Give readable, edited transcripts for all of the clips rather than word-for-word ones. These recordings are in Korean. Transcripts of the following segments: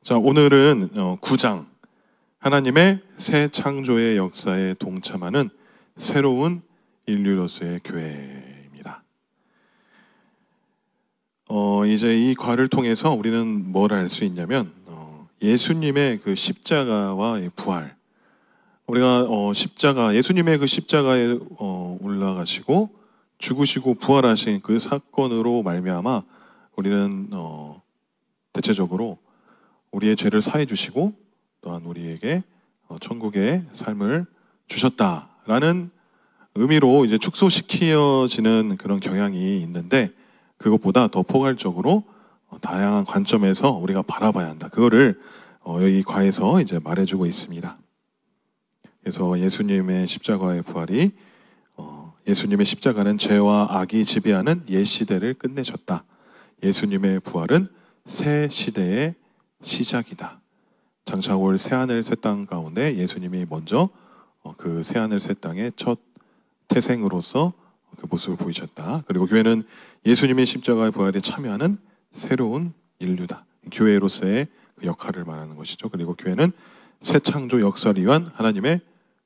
자, 오늘은 9장 하나님의 새 창조의 역사에 동참하는 새로운 인류로서의 교회입니다. 이제 이 과를 통해서 우리는 뭘 알 수 있냐면 예수님의 그 십자가와 부활, 우리가 예수님의 그 십자가에 올라가시고 죽으시고 부활하신 그 사건으로 말미암아 우리는 대체적으로 우리의 죄를 사해 주시고 또한 우리에게 천국의 삶을 주셨다라는 의미로 이제 축소시켜지는 그런 경향이 있는데, 그것보다 더 포괄적으로 다양한 관점에서 우리가 바라봐야 한다. 그거를 이 과에서 이제 말해주고 있습니다. 그래서 예수님의 십자가의 부활이 예수님의 십자가는 죄와 악이 지배하는 옛 시대를 끝내셨다. 예수님의 부활은 새 시대의 시작이다. 장차 올 새하늘 새 땅 가운데 예수님이 먼저 그 새하늘 새 땅의 첫 태생으로서 그 모습을 보이셨다. 그리고 교회는 예수님의 십자가의 부활에 참여하는 새로운 인류다. 교회로서의 그 역할을 말하는 것이죠. 그리고 교회는 새 창조 역사를 위한 하나님의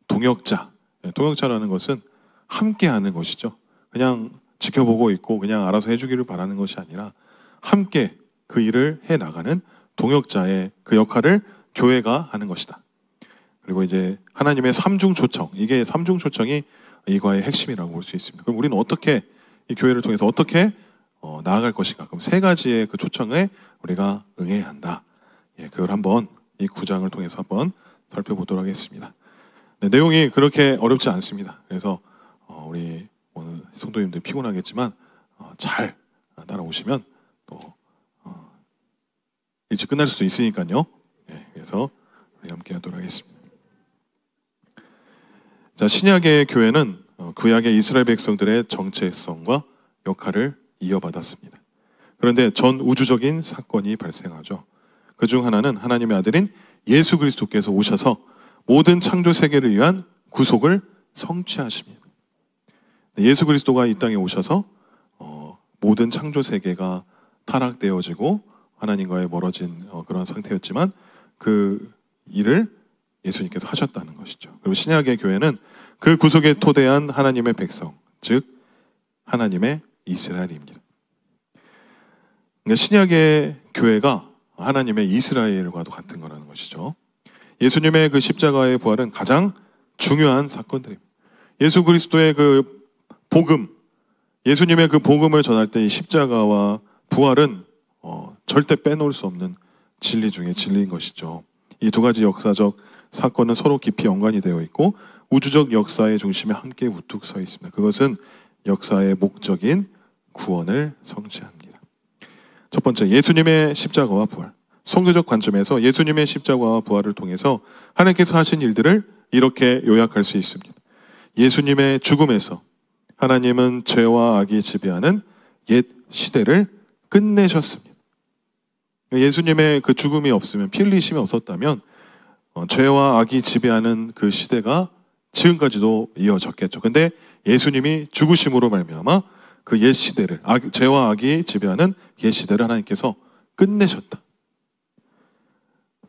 동역자. 동역자라는 것은 함께하는 것이죠. 그냥 지켜보고 있고 그냥 알아서 해주기를 바라는 것이 아니라 함께 그 일을 해나가는 동역자의 그 역할을 교회가 하는 것이다. 그리고 이제 하나님의 삼중 초청, 이게 삼중 초청이 이 과의 핵심이라고 볼 수 있습니다. 그럼 우리는 어떻게 이 교회를 통해서 어떻게 나아갈 것인가? 그럼 세 가지의 그 초청에 우리가 응해야 한다. 그걸 한번 이 9장을 통해서 한번 살펴보도록 하겠습니다. 네, 내용이 그렇게 어렵지 않습니다. 그래서 우리 오늘 성도님들 피곤하겠지만 잘 따라오시면 또 일찍 끝날 수도 있으니까요. 그래서 우리 함께 하도록 하겠습니다. 자, 신약의 교회는 구약의 이스라엘 백성들의 정체성과 역할을 이어받았습니다. 그런데 전 우주적인 사건이 발생하죠. 그중 하나는 하나님의 아들인 예수 그리스도께서 오셔서 모든 창조 세계를 위한 구속을 성취하십니다. 예수 그리스도가 이 땅에 오셔서 모든 창조 세계가 타락되어지고 하나님과의 멀어진 그런 상태였지만 그 일을 예수님께서 하셨다는 것이죠. 그리고 신약의 교회는 그 구속에 토대한 하나님의 백성, 즉 하나님의 이스라엘입니다. 그러니까 신약의 교회가 하나님의 이스라엘과도 같은 거라는 것이죠. 예수님의 그 십자가의 부활은 가장 중요한 사건들입니다. 예수 그리스도의 그 복음, 예수님의 그 복음을 전할 때 이 십자가와 부활은 절대 빼놓을 수 없는 진리 중에 진리인 것이죠. 이 두 가지 역사적 사건은 서로 깊이 연관이 되어 있고 우주적 역사의 중심에 함께 우뚝 서 있습니다. 그것은 역사의 목적인 구원을 성취합니다. 첫 번째, 예수님의 십자가와 부활. 성경적 관점에서 예수님의 십자가와 부활을 통해서 하나님께서 하신 일들을 이렇게 요약할 수 있습니다. 예수님의 죽음에서 하나님은 죄와 악이 지배하는 옛 시대를 끝내셨습니다. 예수님의 그 죽음이 없으면, 피 흘리심이 없었다면 죄와 악이 지배하는 그 시대가 지금까지도 이어졌겠죠. 근데 예수님이 죽으심으로 말미암아 그 옛 시대를, 죄와 악이 지배하는 옛 시대를 하나님께서 끝내셨다.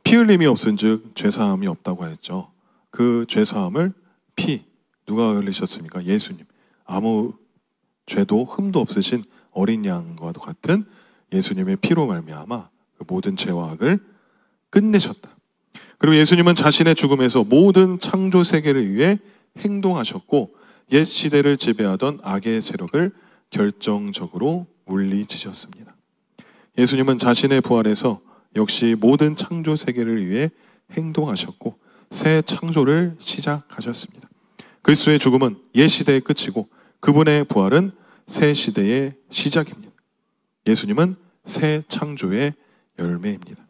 피 흘림이 없은즉 죄사함이 없다고 했죠. 그 죄사함을 누가 흘리셨습니까? 예수님. 아무 죄도 흠도 없으신 어린 양과도 같은 예수님의 피로 말미암아 그 모든 죄와 악을 끝내셨다. 그리고 예수님은 자신의 죽음에서 모든 창조 세계를 위해 행동하셨고 옛 시대를 지배하던 악의 세력을 결정적으로 물리치셨습니다. 예수님은 자신의 부활에서 역시 모든 창조 세계를 위해 행동하셨고 새 창조를 시작하셨습니다. 그리스도의 죽음은 옛 시대의 끝이고 그분의 부활은 새 시대의 시작입니다. 예수님은 새 창조의 열매입니다.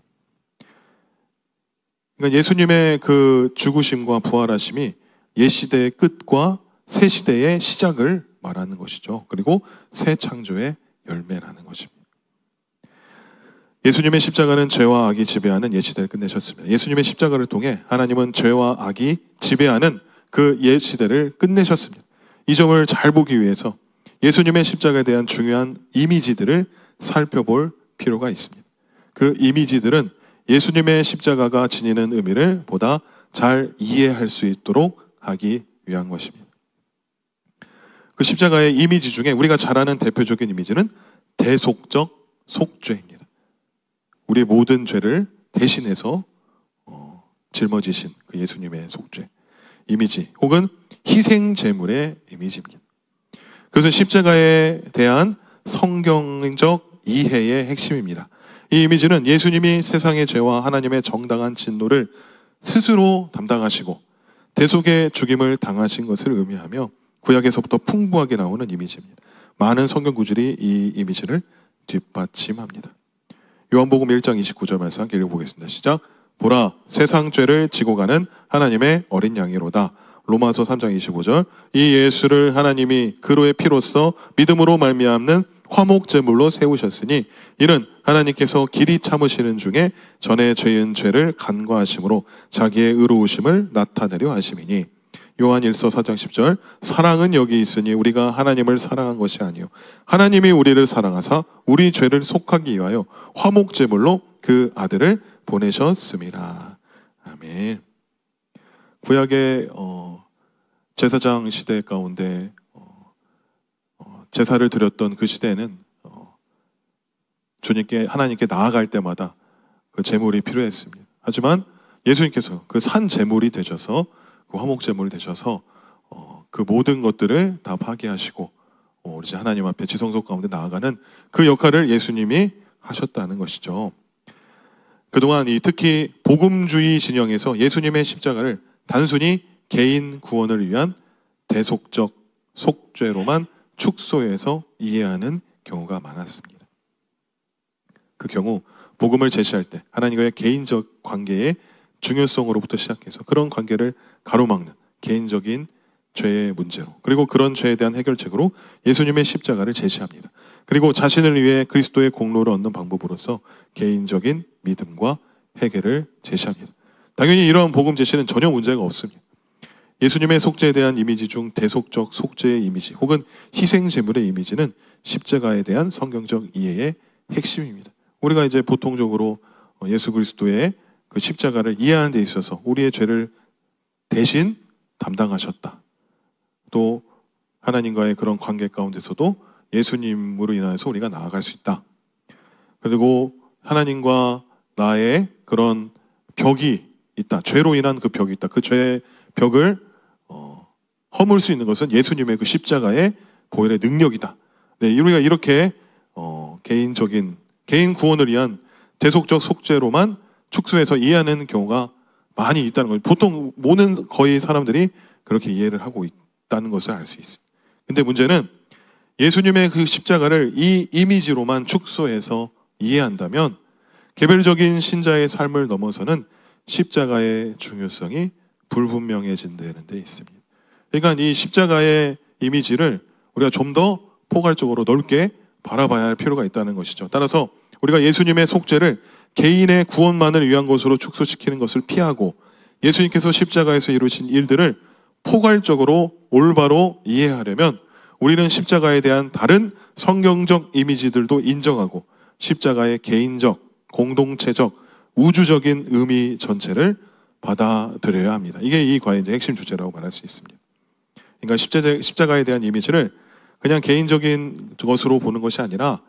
그러니까 예수님의 그 죽으심과 부활하심이 옛 시대의 끝과 새 시대의 시작을 말하는 것이죠. 그리고 새 창조의 열매라는 것입니다. 예수님의 십자가는 죄와 악이 지배하는 옛 시대를 끝내셨습니다. 예수님의 십자가를 통해 하나님은 죄와 악이 지배하는 그 옛 시대를 끝내셨습니다. 이 점을 잘 보기 위해서 예수님의 십자가에 대한 중요한 이미지들을 살펴볼 필요가 있습니다. 그 이미지들은 예수님의 십자가가 지니는 의미를 보다 잘 이해할 수 있도록 하기 위한 것입니다. 그 십자가의 이미지 중에 우리가 잘 아는 대표적인 이미지는 대속적 속죄입니다. 우리의 모든 죄를 대신해서 짊어지신 그 예수님의 속죄 이미지, 혹은 희생 제물의 이미지입니다. 그것은 십자가에 대한 성경적 이해의 핵심입니다. 이 이미지는 예수님이 세상의 죄와 하나님의 정당한 진노를 스스로 담당하시고 대속의 죽임을 당하신 것을 의미하며 구약에서부터 풍부하게 나오는 이미지입니다. 많은 성경 구절이 이 이미지를 뒷받침합니다. 요한복음 1장 29절 말씀 함께 읽어보겠습니다. 시작. 보라, 세상 죄를 지고 가는 하나님의 어린 양이로다. 로마서 3장 25절. 이 예수를 하나님이 그로의 피로써 믿음으로 말미암는 화목제물로 세우셨으니 이는 하나님께서 길이 참으시는 중에 전에 죄인 죄를 간과하심으로 자기의 의로우심을 나타내려 하심이니. 요한 1서 4장 10절. 사랑은 여기 있으니 우리가 하나님을 사랑한 것이 아니요 하나님이 우리를 사랑하사 우리 죄를 속하기 위하여 화목제물로 그 아들을 보내셨습니다. 아멘. 구약의 제사장 시대 가운데 제사를 드렸던 그 시대에는 주님께 하나님께 나아갈 때마다 그 제물이 필요했습니다. 하지만 예수님께서 그 산 제물이 되셔서 그 화목 제물이 되셔서 그 모든 것들을 다 파괴하시고 우리 하나님 앞에 지성소 가운데 나아가는 그 역할을 예수님이 하셨다는 것이죠. 그동안 특히 복음주의 진영에서 예수님의 십자가를 단순히 개인 구원을 위한 대속적 속죄로만 축소해서 이해하는 경우가 많았습니다. 그 경우 복음을 제시할 때 하나님과의 개인적 관계의 중요성으로부터 시작해서 그런 관계를 가로막는 개인적인 죄의 문제로, 그리고 그런 죄에 대한 해결책으로 예수님의 십자가를 제시합니다. 그리고 자신을 위해 그리스도의 공로를 얻는 방법으로서 개인적인 믿음과 해결을 제시합니다. 당연히 이러한 복음 제시는 전혀 문제가 없습니다. 예수님의 속죄에 대한 이미지 중 대속적 속죄의 이미지 혹은 희생제물의 이미지는 십자가에 대한 성경적 이해의 핵심입니다. 우리가 이제 보통적으로 예수 그리스도의 그 십자가를 이해하는 데 있어서 우리의 죄를 대신 담당하셨다. 또 하나님과의 그런 관계 가운데서도 예수님으로 인해서 우리가 나아갈 수 있다. 그리고 하나님과 나의 그런 벽이 있다. 죄로 인한 그 벽이 있다. 그 죄의 벽을 허물 수 있는 것은 예수님의 그 십자가의 보혈의 능력이다. 네, 우리가 이렇게 개인 구원을 위한 대속적 속죄로만 축소해서 이해하는 경우가 많이 있다는 거예요. 보통 거의 사람들이 그렇게 이해를 하고 있다는 것을 알 수 있습니다. 근데 문제는 예수님의 그 십자가를 이 이미지로만 축소해서 이해한다면 개별적인 신자의 삶을 넘어서는 십자가의 중요성이 불분명해진다는 데 있습니다. 그러니까 이 십자가의 이미지를 우리가 좀 더 포괄적으로 넓게 바라봐야 할 필요가 있다는 것이죠. 따라서 우리가 예수님의 속죄를 개인의 구원만을 위한 것으로 축소시키는 것을 피하고 예수님께서 십자가에서 이루신 일들을 포괄적으로 올바로 이해하려면 우리는 십자가에 대한 다른 성경적 이미지들도 인정하고 십자가의 개인적, 공동체적, 우주적인 의미 전체를 받아들여야 합니다. 이게 이 과의 핵심 주제라고 말할 수 있습니다. 그러니까 십자가에 대한 이미지를 그냥 개인적인 것으로 보는 것이 아니라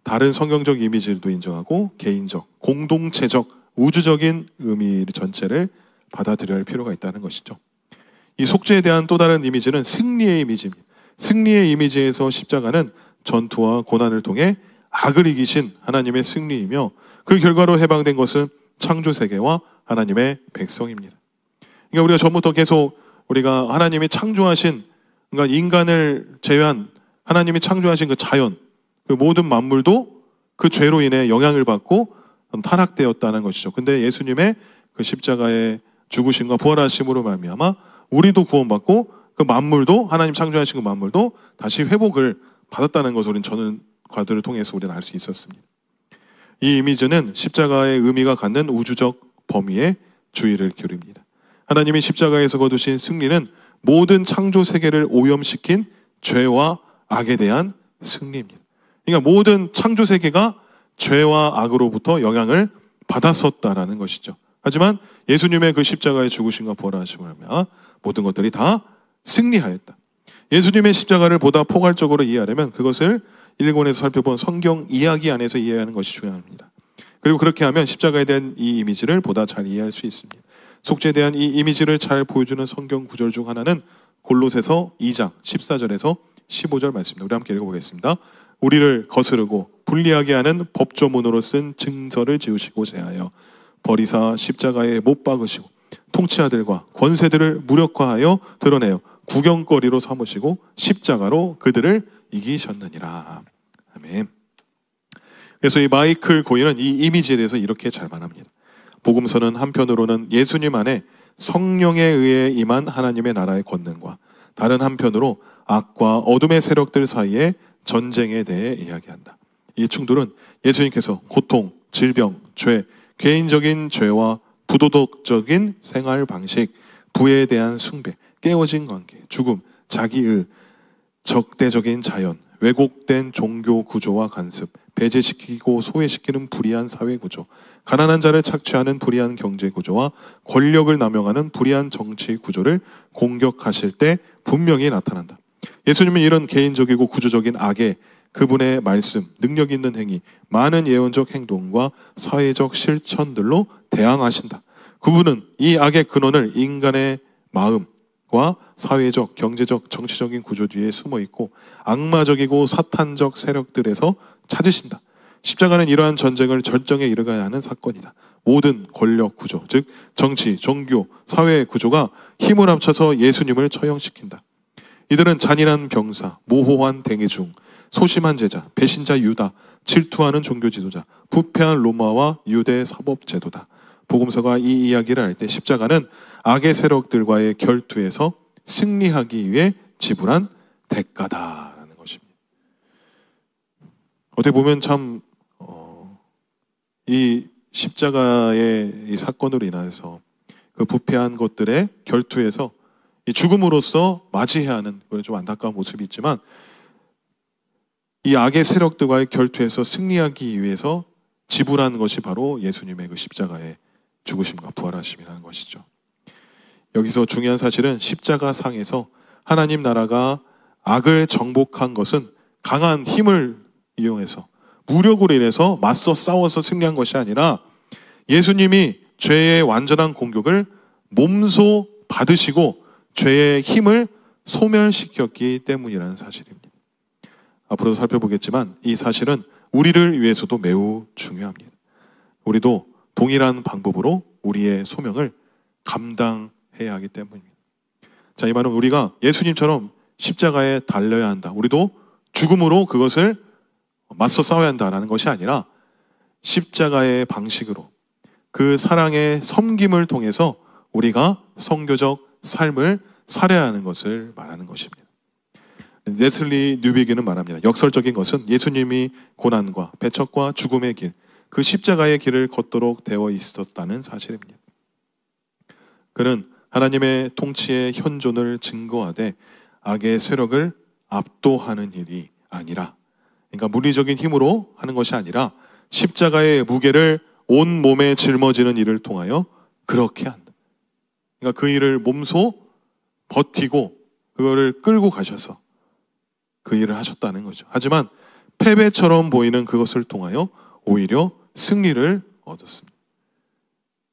다른 성경적 이미지도 인정하고 개인적, 공동체적, 우주적인 의미 전체를 받아들여야 할 필요가 있다는 것이죠. 이 속죄에 대한 또 다른 이미지는 승리의 이미지입니다. 승리의 이미지에서 십자가는 전투와 고난을 통해 악을 이기신 하나님의 승리이며 그 결과로 해방된 것은 창조세계와 하나님의 백성입니다. 그러니까 우리가 전부터 계속 우리가 하나님이 창조하신, 그러니까 인간을 제외한 하나님이 창조하신 그 자연, 그 모든 만물도 그 죄로 인해 영향을 받고 타락되었다는 것이죠. 근데 예수님의 그 십자가의 죽으심과 부활하심으로 말미암아 우리도 구원받고 그 만물도, 하나님 창조하신 그 만물도 다시 회복을 받았다는 것을 우리는 저는 과들을 통해서 우리는 알 수 있었습니다. 이 이미지는 십자가의 의미가 갖는 우주적 범위에 주의를 기울입니다. 하나님이 십자가에서 거두신 승리는 모든 창조 세계를 오염시킨 죄와 악에 대한 승리입니다. 그러니까 모든 창조 세계가 죄와 악으로부터 영향을 받았었다라는 것이죠. 하지만 예수님의 그 십자가의 죽으심과 부활하심을 하며 모든 것들이 다 승리하였다. 예수님의 십자가를 보다 포괄적으로 이해하려면 그것을 일본에서 살펴본 성경 이야기 안에서 이해하는 것이 중요합니다. 그리고 그렇게 하면 십자가에 대한 이 이미지를 보다 잘 이해할 수 있습니다. 속죄에 대한 이 이미지를 잘 보여주는 성경 구절 중 하나는 골로새서 2장 14절에서 15절 말씀입니다. 우리 함께 읽어보겠습니다. 우리를 거스르고 불리하게 하는 법조문으로 쓴 증서를 지우시고 제하여 버리사 십자가에 못 박으시고 통치자들과 권세들을 무력화하여 드러내어 구경거리로 삼으시고 십자가로 그들을 이기셨느니라. 아멘. 그래서 이 마이클 고인은 이 이미지에 대해서 이렇게 잘 말합니다. 복음서는 한편으로는 예수님 안에 성령에 의해 임한 하나님의 나라의 권능과 다른 한편으로 악과 어둠의 세력들 사이의 전쟁에 대해 이야기한다. 이 충돌은 예수님께서 고통, 질병, 죄, 개인적인 죄와 부도덕적인 생활 방식, 부에 대한 숭배, 깨어진 관계, 죽음, 자기의, 적대적인 자연, 왜곡된 종교 구조와 간섭, 배제시키고 소외시키는 불의한 사회 구조, 가난한 자를 착취하는 불의한 경제 구조와 권력을 남용하는 불의한 정치 구조를 공격하실 때 분명히 나타난다. 예수님은 이런 개인적이고 구조적인 악에 그분의 말씀, 능력 있는 행위, 많은 예언적 행동과 사회적 실천들로 대항하신다. 그분은 이 악의 근원을 인간의 마음과 사회적, 경제적, 정치적인 구조 뒤에 숨어 있고 악마적이고 사탄적 세력들에서 찾으신다. 십자가는 이러한 전쟁을 절정에 이르가야 하는 사건이다. 모든 권력 구조, 즉 정치, 종교, 사회 구조가 힘을 합쳐서 예수님을 처형시킨다. 이들은 잔인한 병사, 모호한 대개중, 소심한 제자, 배신자 유다, 질투하는 종교 지도자, 부패한 로마와 유대 사법 제도다. 복음서가 이 이야기를 할 때 십자가는 악의 세력들과의 결투에서 승리하기 위해 지불한 대가다라는 것입니다. 어떻게 보면 참 이 십자가의 이 사건으로 인해서 그 부패한 것들의 결투에서 이 죽음으로써 맞이해야 하는 좀 안타까운 모습이 있지만 이 악의 세력들과의 결투에서 승리하기 위해서 지불한 것이 바로 예수님의 그 십자가의 죽으심과 부활하심이라는 것이죠. 여기서 중요한 사실은 십자가 상에서 하나님 나라가 악을 정복한 것은 강한 힘을 이용해서 무력으로 인해서 맞서 싸워서 승리한 것이 아니라 예수님이 죄의 완전한 공격을 몸소 받으시고 죄의 힘을 소멸시켰기 때문이라는 사실입니다. 앞으로도 살펴보겠지만 이 사실은 우리를 위해서도 매우 중요합니다. 우리도 동일한 방법으로 우리의 소명을 감당해야 하기 때문입니다. 자, 이 말은 우리가 예수님처럼 십자가에 달려야 한다. 우리도 죽음으로 그것을 맞서 싸워야 한다라는 것이 아니라 십자가의 방식으로 그 사랑의 섬김을 통해서 우리가 선교적 삶을 살아야 하는 것을 말하는 것입니다. 네슬리 뉴비기는 말합니다. 역설적인 것은 예수님이 고난과 배척과 죽음의 길, 그 십자가의 길을 걷도록 되어 있었다는 사실입니다. 그는 하나님의 통치의 현존을 증거하되 악의 세력을 압도하는 일이 아니라, 그러니까 물리적인 힘으로 하는 것이 아니라 십자가의 무게를 온 몸에 짊어지는 일을 통하여 그렇게 한다. 그러니까 그 일을 몸소 버티고 그거를 끌고 가셔서 그 일을 하셨다는 거죠. 하지만 패배처럼 보이는 그것을 통하여 오히려 승리를 얻었습니다.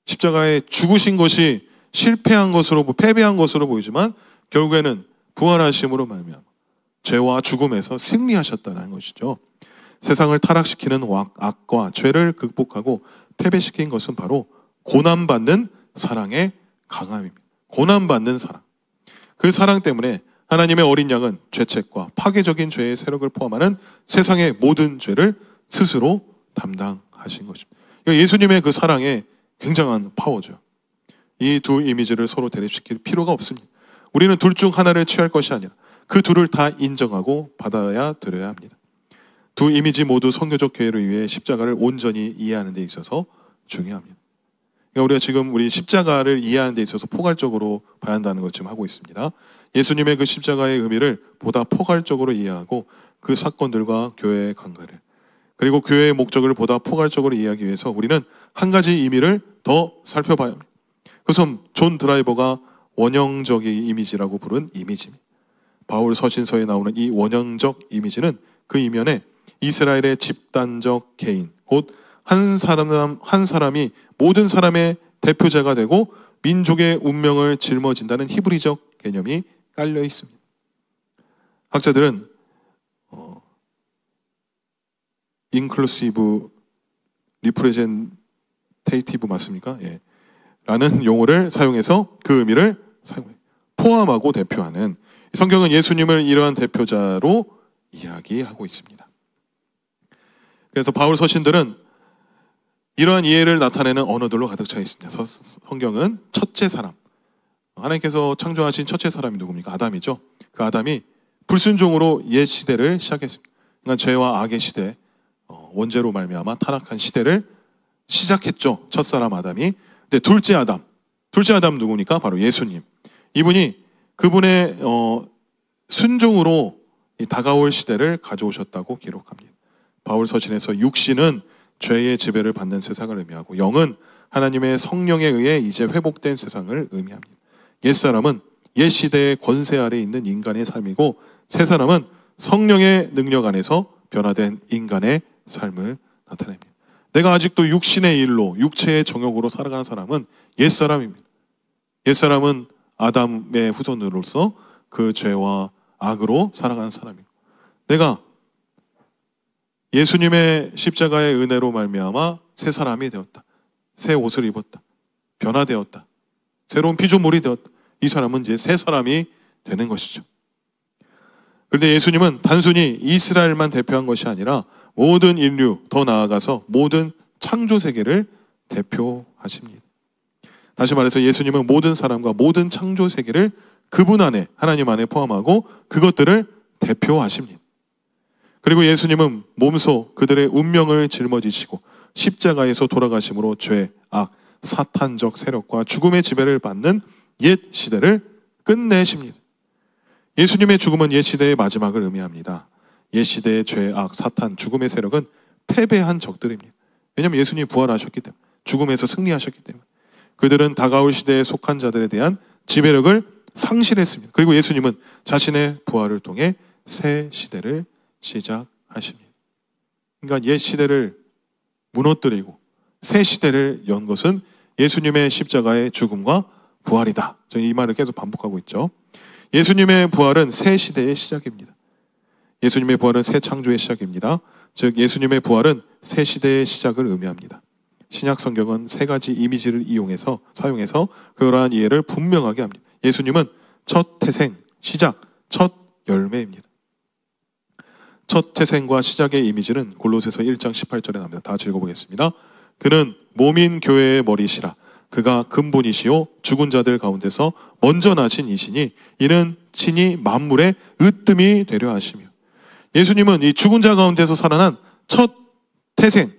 십자가에 죽으신 것이 실패한 것으로, 패배한 것으로 보이지만 결국에는 부활하심으로 말미암아 죄와 죽음에서 승리하셨다는 것이죠. 세상을 타락시키는 악과 죄를 극복하고 패배시킨 것은 바로 고난받는 사랑의 강함입니다. 고난받는 사랑. 그 사랑 때문에 하나님의 어린 양은 죄책과 파괴적인 죄의 세력을 포함하는 세상의 모든 죄를 스스로 담당하신 것입니다. 예수님의 그 사랑에 굉장한 파워죠. 이 두 이미지를 서로 대립시킬 필요가 없습니다. 우리는 둘 중 하나를 취할 것이 아니라 그 둘을 다 인정하고 받아야 드려야 합니다. 두 이미지 모두 선교적 교회를 위해 십자가를 온전히 이해하는 데 있어서 중요합니다. 그러니까 우리가 지금 우리 십자가를 이해하는 데 있어서 포괄적으로 봐야 한다는 것 지금 하고 있습니다. 예수님의 그 십자가의 의미를 보다 포괄적으로 이해하고 그 사건들과 교회의 관계를, 그리고 교회의 목적을 보다 포괄적으로 이해하기 위해서 우리는 한 가지 의미를 더 살펴봐야 합니다. 그것은 존 드라이버가 원형적인 이미지라고 부른 이미지입니다. 바울 서신서에 나오는 이 원형적 이미지는 그 이면에 이스라엘의 집단적 개인, 곧 한 사람이 모든 사람의 대표자가 되고 민족의 운명을 짊어진다는 히브리적 개념이 깔려 있습니다. 학자들은 inclusive representative 맞습니까? 예. 라는 용어를 사용해서 그 의미를 사용해요. 포함하고 대표하는, 성경은 예수님을 이러한 대표자로 이야기하고 있습니다. 그래서 바울 서신들은 이러한 이해를 나타내는 언어들로 가득 차 있습니다. 성경은 첫째 사람, 하나님께서 창조하신 첫째 사람이 누굽니까? 아담이죠. 그 아담이 불순종으로 옛 시대를 시작했습니다. 그러니까 죄와 악의 시대, 원죄로 말미암아 타락한 시대를 시작했죠. 첫사람 아담이. 근데 둘째 아담 누구니까? 바로 예수님. 이분이 그분의 순종으로 다가올 시대를 가져오셨다고 기록합니다. 바울 서신에서 육신은 죄의 지배를 받는 세상을 의미하고 영은 하나님의 성령에 의해 이제 회복된 세상을 의미합니다. 옛사람은 옛 시대의 권세 아래 있는 인간의 삶이고 새 사람은 성령의 능력 안에서 변화된 인간의 삶을 나타냅니다. 내가 아직도 육신의 일로 육체의 정욕으로 살아가는 사람은 옛사람입니다. 옛사람은 아담의 후손으로서 그 죄와 악으로 살아가는 사람이고, 내가 예수님의 십자가의 은혜로 말미암아 새 사람이 되었다. 새 옷을 입었다. 변화되었다. 새로운 피조물이 되었다. 이 사람은 이제 새 사람이 되는 것이죠. 그런데 예수님은 단순히 이스라엘만 대표한 것이 아니라 모든 인류, 더 나아가서 모든 창조 세계를 대표하십니다. 다시 말해서 예수님은 모든 사람과 모든 창조 세계를 그분 안에, 하나님 안에 포함하고 그것들을 대표하십니다. 그리고 예수님은 몸소 그들의 운명을 짊어지시고 십자가에서 돌아가심으로 죄, 악, 사탄적 세력과 죽음의 지배를 받는 옛 시대를 끝내십니다. 예수님의 죽음은 옛 시대의 마지막을 의미합니다. 옛 시대의 죄, 악, 사탄, 죽음의 세력은 패배한 적들입니다. 왜냐하면 예수님이 부활하셨기 때문에, 죽음에서 승리하셨기 때문에 그들은 다가올 시대에 속한 자들에 대한 지배력을 상실했습니다. 그리고 예수님은 자신의 부활을 통해 새 시대를 시작하십니다. 그러니까 옛 시대를 무너뜨리고 새 시대를 연 것은 예수님의 십자가의 죽음과 부활이다. 저는 이 말을 계속 반복하고 있죠. 예수님의 부활은 새 시대의 시작입니다. 예수님의 부활은 새 창조의 시작입니다. 즉 예수님의 부활은 새 시대의 시작을 의미합니다. 신약 성경은 세 가지 이미지를 사용해서 그러한 이해를 분명하게 합니다. 예수님은 첫 태생, 시작, 첫 열매입니다. 첫 태생과 시작의 이미지는 골로새서 1장 18절에 나옵니다. 다 읽어보겠습니다. 그는 몸인 교회의 머리시라. 그가 근본이시요 죽은 자들 가운데서 먼저 나신 이시니 이는 친히 만물의 으뜸이 되려 하시며, 예수님은 이 죽은 자 가운데서 살아난 첫 태생,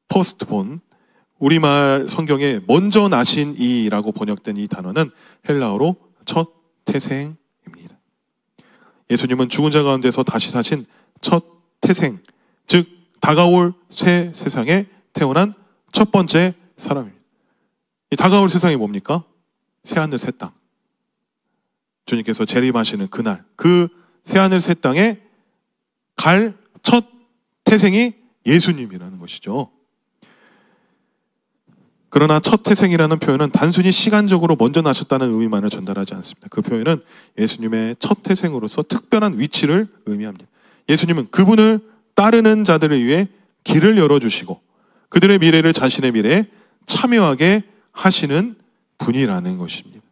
퍼스트본, 우리말 성경에 먼저 나신 이라고 번역된 이 단어는 헬라어로 첫 태생입니다. 예수님은 죽은 자 가운데서 다시 사신 첫 태생, 즉 다가올 새 세상에 태어난 첫 번째 사람입니다. 이 다가올 세상이 뭡니까? 새하늘 새 땅. 주님께서 재림하시는 그날, 그 새하늘 새 땅에 갈 첫 태생이 예수님이라는 것이죠. 그러나 첫 태생이라는 표현은 단순히 시간적으로 먼저 나셨다는 의미만을 전달하지 않습니다. 그 표현은 예수님의 첫 태생으로서 특별한 위치를 의미합니다. 예수님은 그분을 따르는 자들을 위해 길을 열어주시고 그들의 미래를 자신의 미래에 참여하게 하시는 분이라는 것입니다.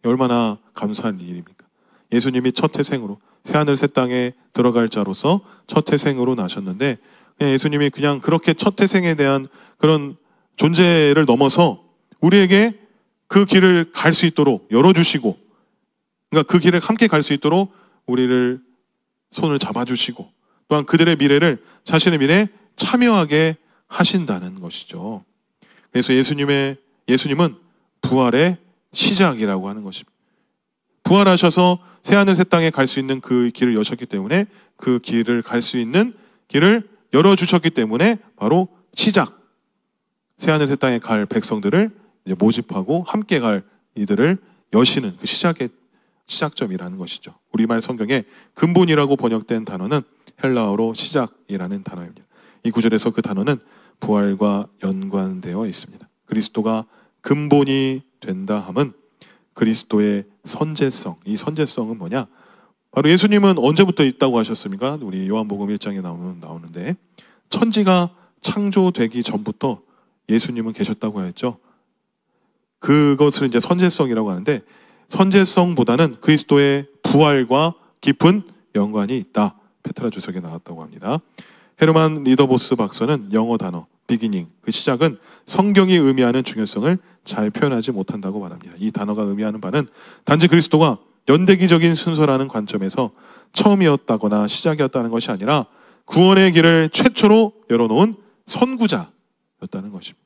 얼마나 감사한 일입니까? 예수님이 첫 태생으로 새하늘 새 땅에 들어갈 자로서 첫 태생으로 나셨는데, 그냥 예수님이 그냥 그렇게 첫 태생에 대한 그런 존재를 넘어서 우리에게 그 길을 갈 수 있도록 열어주시고, 그러니까 그 길을 함께 갈 수 있도록 우리를 손을 잡아주시고, 또한 그들의 미래를 자신의 미래에 참여하게 하신다는 것이죠. 그래서 예수님은 부활의 시작이라고 하는 것입니다. 부활하셔서 새하늘 새 땅에 갈 수 있는 그 길을 여셨기 때문에 그 길을 갈 수 있는 길을 열어주셨기 때문에 바로 시작, 새하늘 새 땅에 갈 백성들을 이제 모집하고 함께 갈 이들을 여시는 그 시작점이라는 것이죠. 우리말 성경에 근본이라고 번역된 단어는 헬라어로 시작이라는 단어입니다. 이 구절에서 그 단어는 부활과 연관되어 있습니다. 그리스도가 근본이 된다 함은 그리스도의 선제성, 이 선제성은 뭐냐? 바로 예수님은 언제부터 있다고 하셨습니까? 우리 요한복음 1장에 나오는데 천지가 창조되기 전부터 예수님은 계셨다고 했죠. 그것을 이제 선제성이라고 하는데 선제성보다는 그리스도의 부활과 깊은 연관이 있다. 페트라 주석에 나왔다고 합니다. 헤르만 리더보스 박사는 영어 단어 비기닝, 그 시작은 성경이 의미하는 중요성을 잘 표현하지 못한다고 말합니다. 이 단어가 의미하는 바는 단지 그리스도가 연대기적인 순서라는 관점에서 처음이었다거나 시작이었다는 것이 아니라 구원의 길을 최초로 열어놓은 선구자였다는 것입니다.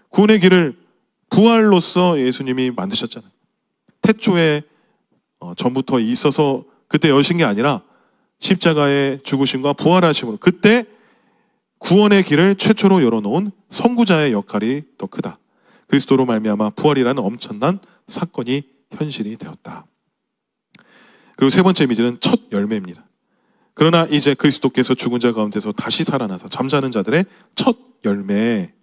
구원의 길을 부활로서 예수님이 만드셨잖아요. 태초에 전부터 있어서 그때 여신 게 아니라 십자가의 죽으심과 부활하심으로 그때 구원의 길을 최초로 열어놓은 선구자의 역할이 더 크다. 그리스도로 말미암아 부활이라는 엄청난 사건이 현실이 되었다. 그리고 세 번째 이미지는 첫 열매입니다. 그러나 이제 그리스도께서 죽은 자 가운데서 다시 살아나서 잠자는 자들의 첫 열매,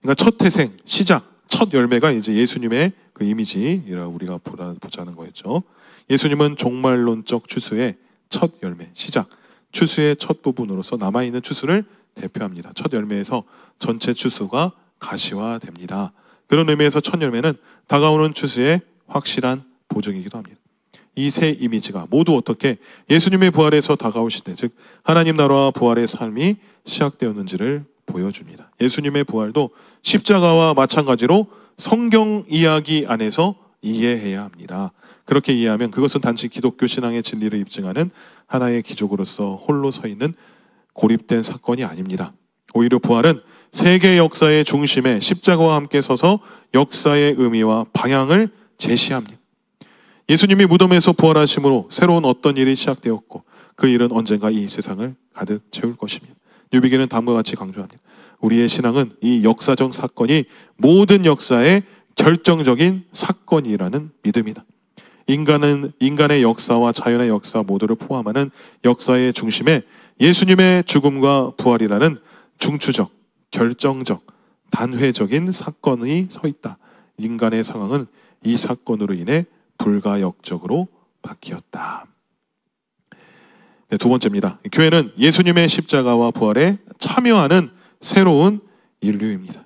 그러니까 첫 태생, 시작, 첫 열매가 이제 예수님의 그 이미지라 우리가 보자는 거였죠. 예수님은 종말론적 추수의 첫 열매, 시작, 추수의 첫 부분으로서 남아있는 추수를 대표합니다. 첫 열매에서 전체 추수가 가시화됩니다. 그런 의미에서 첫 열매는 다가오는 추수의 확실한 보증이기도 합니다. 이 세 이미지가 모두 어떻게 예수님의 부활에서 다가올 시대, 즉 하나님 나라와 부활의 삶이 시작되었는지를 보여줍니다. 예수님의 부활도 십자가와 마찬가지로 성경 이야기 안에서 이해해야 합니다. 그렇게 이해하면 그것은 단지 기독교 신앙의 진리를 입증하는 하나의 기적으로서 홀로 서 있는 고립된 사건이 아닙니다. 오히려 부활은 세계 역사의 중심에 십자가와 함께 서서 역사의 의미와 방향을 제시합니다. 예수님이 무덤에서 부활하심으로 새로운 어떤 일이 시작되었고 그 일은 언젠가 이 세상을 가득 채울 것입니다. 뉴비기는 다음과 같이 강조합니다. 우리의 신앙은 이 역사적 사건이 모든 역사의 결정적인 사건이라는 믿음이다. 인간의 역사와 자연의 역사 모두를 포함하는 역사의 중심에 예수님의 죽음과 부활이라는 중추적, 결정적, 단회적인 사건이 서 있다. 인간의 상황은 이 사건으로 인해 불가역적으로 바뀌었다. 네, 두 번째입니다. 교회는 예수님의 십자가와 부활에 참여하는 새로운 인류입니다.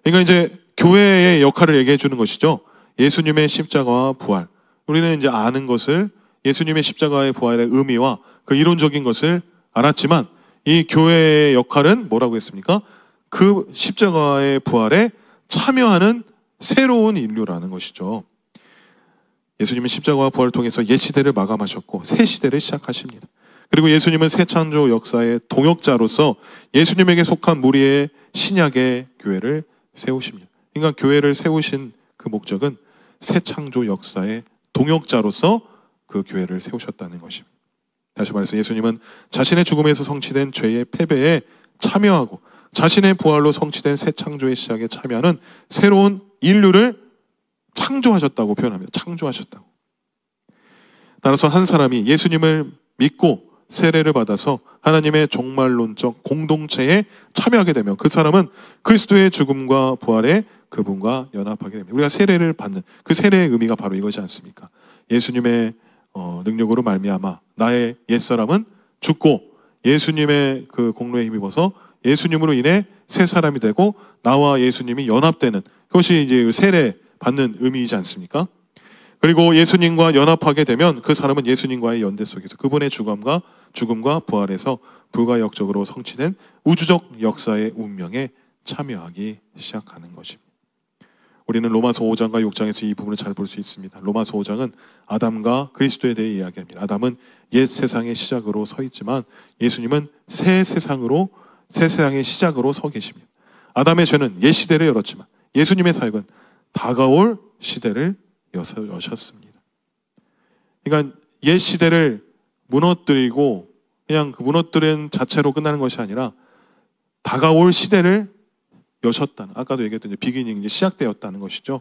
그러니까 이제 교회의 역할을 얘기해 주는 것이죠. 예수님의 십자가와 부활. 우리는 이제 아는 것을 예수님의 십자가의 부활의 의미와 그 이론적인 것을 알았지만 이 교회의 역할은 뭐라고 했습니까? 그 십자가의 부활에 참여하는 새로운 인류라는 것이죠. 예수님은 십자가와 부활을 통해서 옛 시대를 마감하셨고 새 시대를 시작하십니다. 그리고 예수님은 새 창조 역사의 동역자로서 예수님에게 속한 무리의 신약의 교회를 세우십니다. 그러니까 교회를 세우신 그 목적은 새 창조 역사의 동역자로서 그 교회를 세우셨다는 것입니다. 다시 말해서 예수님은 자신의 죽음에서 성취된 죄의 패배에 참여하고 자신의 부활로 성취된 새 창조의 시작에 참여하는 새로운 인류를 창조하셨다고 표현합니다. 창조하셨다고. 따라서 한 사람이 예수님을 믿고 세례를 받아서 하나님의 종말론적 공동체에 참여하게 되면 그 사람은 그리스도의 죽음과 부활에 그분과 연합하게 됩니다. 우리가 세례를 받는 그 세례의 의미가 바로 이거지 않습니까? 예수님의 능력으로 말미암아 나의 옛사람은 죽고 예수님의 그 공로에 힘입어서 예수님으로 인해 새 사람이 되고 나와 예수님이 연합되는 그것이 이제 세례 받는 의미이지 않습니까? 그리고 예수님과 연합하게 되면 그 사람은 예수님과의 연대 속에서 그분의 죽음과 부활에서 불가역적으로 성취된 우주적 역사의 운명에 참여하기 시작하는 것입니다. 우리는 로마서 5장과 6장에서 이 부분을 잘 볼 수 있습니다. 로마서 5장은 아담과 그리스도에 대해 이야기합니다. 아담은 옛 세상의 시작으로 서 있지만 예수님은 새 세상의 시작으로 서 계십니다. 아담의 죄는 옛 시대를 열었지만 예수님의 사역은 다가올 시대를 여셨습니다. 그러니까 옛 시대를 무너뜨리고 그냥 그 무너뜨린 자체로 끝나는 것이 아니라 다가올 시대를 여셨다는, 아까도 얘기했던 비기닝이 시작되었다는 것이죠.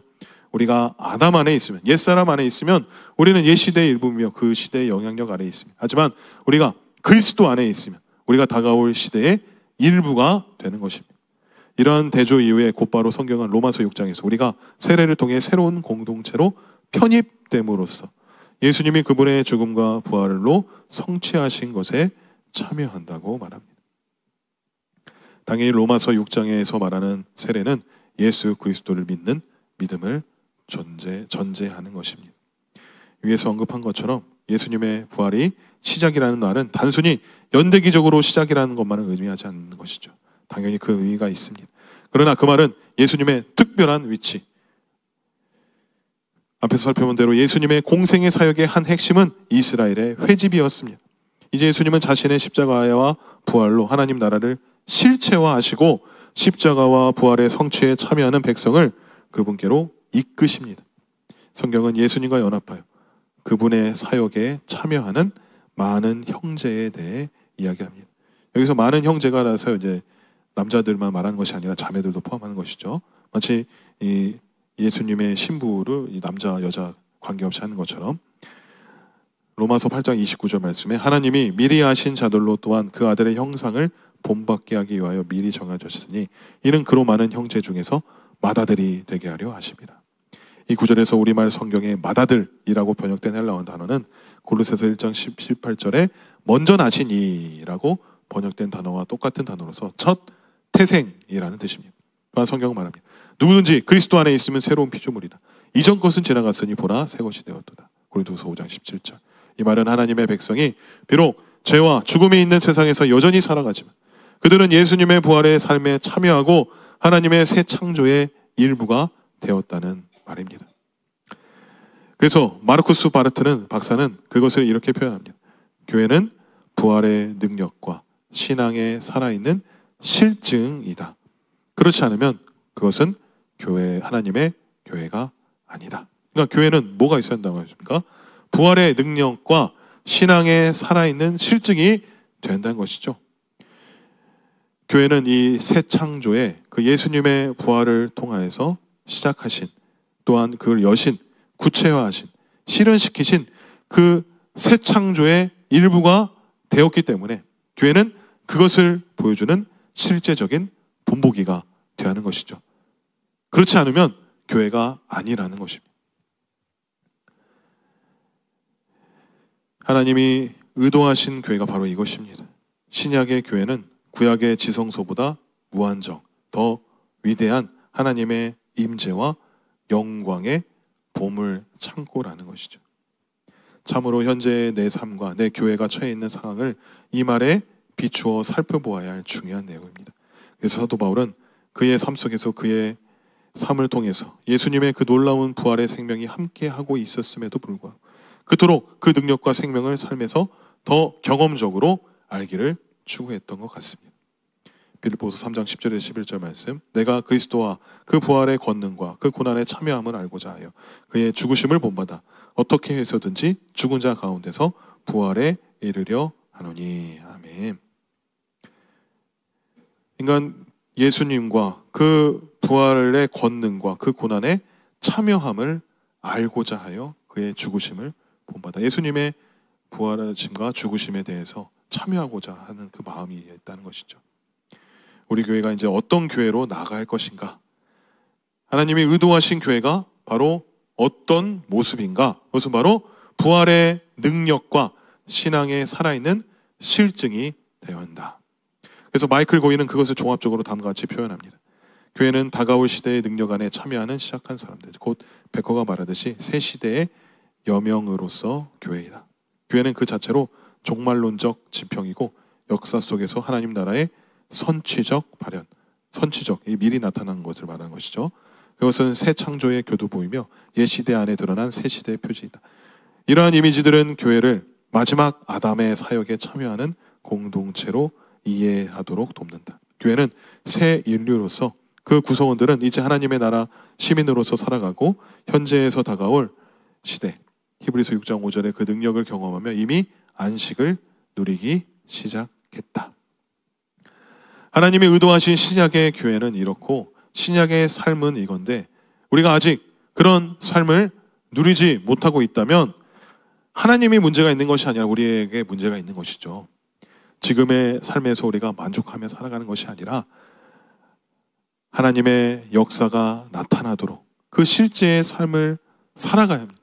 우리가 아담 안에 있으면, 옛사람 안에 있으면 우리는 옛 시대의 일부며 그 시대의 영향력 아래 있습니다. 하지만 우리가 그리스도 안에 있으면 우리가 다가올 시대의 일부가 되는 것입니다. 이러한 대조 이후에 곧바로 성경은 로마서 6장에서 우리가 세례를 통해 새로운 공동체로 편입됨으로써 예수님이 그분의 죽음과 부활로 성취하신 것에 참여한다고 말합니다. 당연히 로마서 6장에서 말하는 세례는 예수 그리스도를 믿는 믿음을 전제하는 것입니다. 위에서 언급한 것처럼 예수님의 부활이 시작이라는 말은 단순히 연대기적으로 시작이라는 것만을 의미하지 않는 것이죠. 당연히 그 의미가 있습니다. 그러나 그 말은 예수님의 특별한 위치, 앞에서 살펴본 대로 예수님의 공생의 사역의 한 핵심은 이스라엘의 회집이었습니다. 이제 예수님은 자신의 십자가와 부활로 하나님 나라를 실체화하시고 십자가와 부활의 성취에 참여하는 백성을 그분께로 이끄십니다. 성경은 예수님과 연합하여 그분의 사역에 참여하는 많은 형제에 대해 이야기합니다. 여기서 많은 형제가라서 이제 남자들만 말하는 것이 아니라 자매들도 포함하는 것이죠. 마치 이 예수님의 신부를 이 남자 여자 관계없이 하는 것처럼 로마서 8장 29절 말씀에 하나님이 미리 아신 자들로 또한 그 아들의 형상을 본받게 하기 위하여 미리 정하셨으니 이는 그로 많은 형제 중에서 맏아들이 되게 하려 하십니다. 이 구절에서 우리말 성경에 맏아들이라고 번역된 헬라어 단어는 골로새서 1장 18절에 먼저 나신 이라고 번역된 단어와 똑같은 단어로서 첫 태생이라는 뜻입니다. 또한 성경은 말합니다. 누구든지 그리스도 안에 있으면 새로운 피조물이다. 이전 것은 지나갔으니 보라 새 것이 되었도다. 고린도후서 5장 17절. 이 말은 하나님의 백성이 비록 죄와 죽음이 있는 세상에서 여전히 살아가지만 그들은 예수님의 부활의 삶에 참여하고 하나님의 새 창조의 일부가 되었다는 말입니다. 그래서 마르쿠스 바르트는 박사는 그것을 이렇게 표현합니다. 교회는 부활의 능력과 신앙에 살아있는 실증이다. 그렇지 않으면 그것은 하나님의 교회가 아니다. 그러니까 교회는 뭐가 있어야 한다고 하십니까? 부활의 능력과 신앙에 살아있는 실증이 된다는 것이죠. 교회는 이 새 창조의 그 예수님의 부활을 통하여서 시작하신, 또한 그걸 여신, 구체화하신, 실현시키신 그 새 창조의 일부가 되었기 때문에 교회는 그것을 보여주는 실제적인 본보기가 되어야 하는 것이죠. 그렇지 않으면 교회가 아니라는 것입니다. 하나님이 의도하신 교회가 바로 이것입니다. 신약의 교회는 구약의 지성소보다 무한정, 더 위대한 하나님의 임재와 영광의 보물 창고라는 것이죠. 참으로 현재의 내 삶과 내 교회가 처해 있는 상황을 이 말에 비추어 살펴보아야 할 중요한 내용입니다. 그래서 사도 바울은 그의 삶 속에서 그의 삶을 통해서 예수님의 그 놀라운 부활의 생명이 함께하고 있었음에도 불구하고 그토록 그 능력과 생명을 삶에서 더 경험적으로 알기를 추구했던 것 같습니다. 빌립보서 3장 10절에서 11절 말씀, 내가 그리스도와 그 부활의 권능과 그 고난에 참여함을 알고자 하여 그의 죽으심을 본받아 어떻게 해서든지 죽은 자 가운데서 부활에 이르려 하노니. 아멘. 인간 예수님과 그 부활의 권능과 그 고난에 참여함을 알고자 하여 그의 죽으심을 본받아, 예수님의 부활하심과 죽으심에 대해서 참여하고자 하는 그 마음이 있다는 것이죠. 우리 교회가 이제 어떤 교회로 나아갈 것인가, 하나님이 의도하신 교회가 바로 어떤 모습인가, 그것은 바로 부활의 능력과 신앙에 살아있는 실증이 되어야 한다. 그래서 마이클 고이는 그것을 종합적으로 다음과 같이 표현합니다. 교회는 다가올 시대의 능력 안에 참여하는 시작한 사람들, 곧 베커가 말하듯이 새 시대의 여명으로서 교회이다. 교회는 그 자체로 종말론적 지평이고 역사 속에서 하나님 나라의 선취적 발현, 선취적, 이 미리 나타난 것을 말하는 것이죠. 그것은 새 창조의 교두보이며 옛 시대 안에 드러난 새 시대의 표지이다. 이러한 이미지들은 교회를 마지막 아담의 사역에 참여하는 공동체로 이해하도록 돕는다. 교회는 새 인류로서 그 구성원들은 이제 하나님의 나라 시민으로서 살아가고 현재에서 다가올 시대, 히브리서 6장 5절의 그 능력을 경험하며 이미 안식을 누리기 시작했다. 하나님이 의도하신 신약의 교회는 이렇고 신약의 삶은 이건데, 우리가 아직 그런 삶을 누리지 못하고 있다면 하나님이 문제가 있는 것이 아니라 우리에게 문제가 있는 것이죠. 지금의 삶에서 우리가 만족하며 살아가는 것이 아니라 하나님의 역사가 나타나도록 그 실제의 삶을 살아가야 합니다.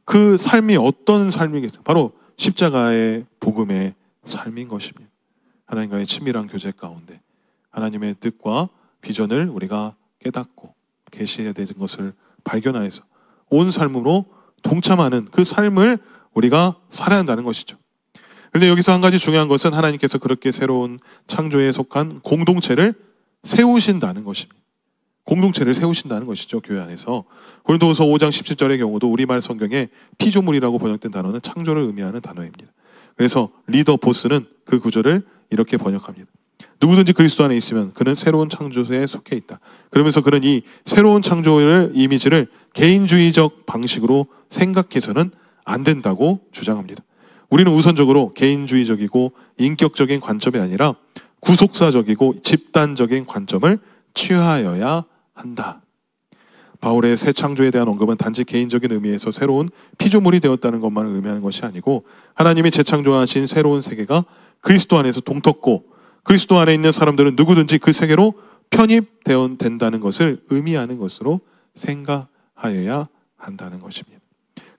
그 삶이 어떤 삶이겠어요? 바로 십자가의 복음의 삶인 것입니다. 하나님과의 친밀한 교제 가운데 하나님의 뜻과 비전을 우리가 깨닫고 계시해야 되는 것을 발견하여서 온 삶으로 동참하는 그 삶을 우리가 살아야 한다는 것이죠. 그런데 여기서 한 가지 중요한 것은 하나님께서 그렇게 새로운 창조에 속한 공동체를 세우신다는 것입니다. 공동체를 세우신다는 것이죠. 교회 안에서. 고린도후서 5장 17절의 경우도 우리말 성경에 피조물이라고 번역된 단어는 창조를 의미하는 단어입니다. 그래서 리더 보스는 그 구절을 이렇게 번역합니다. 누구든지 그리스도 안에 있으면 그는 새로운 창조에 속해 있다. 그러면서 그는 이 새로운 창조의 이미지를 개인주의적 방식으로 생각해서는 안 된다고 주장합니다. 우리는 우선적으로 개인주의적이고 인격적인 관점이 아니라 구속사적이고 집단적인 관점을 취하여야 한다. 바울의 새 창조에 대한 언급은 단지 개인적인 의미에서 새로운 피조물이 되었다는 것만을 의미하는 것이 아니고 하나님이 재창조하신 새로운 세계가 그리스도 안에서 동텄고 그리스도 안에 있는 사람들은 누구든지 그 세계로 편입되어 된다는 것을 의미하는 것으로 생각하여야 한다는 것입니다.